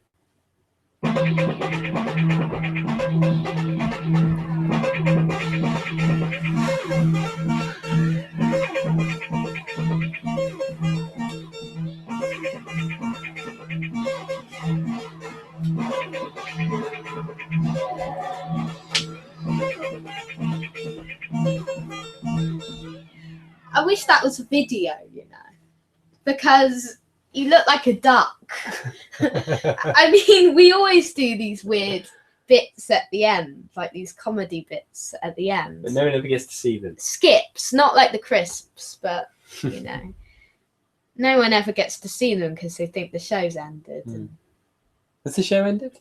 A: that was a video, you know, because you look like a duck. I mean, we always do these weird bits at the end, like these comedy bits at the end.
B: But no one ever gets to see them.
A: Skips, not like the crisps, but, you know. No one ever gets to see them because they think the show's ended.
B: Has the show ended?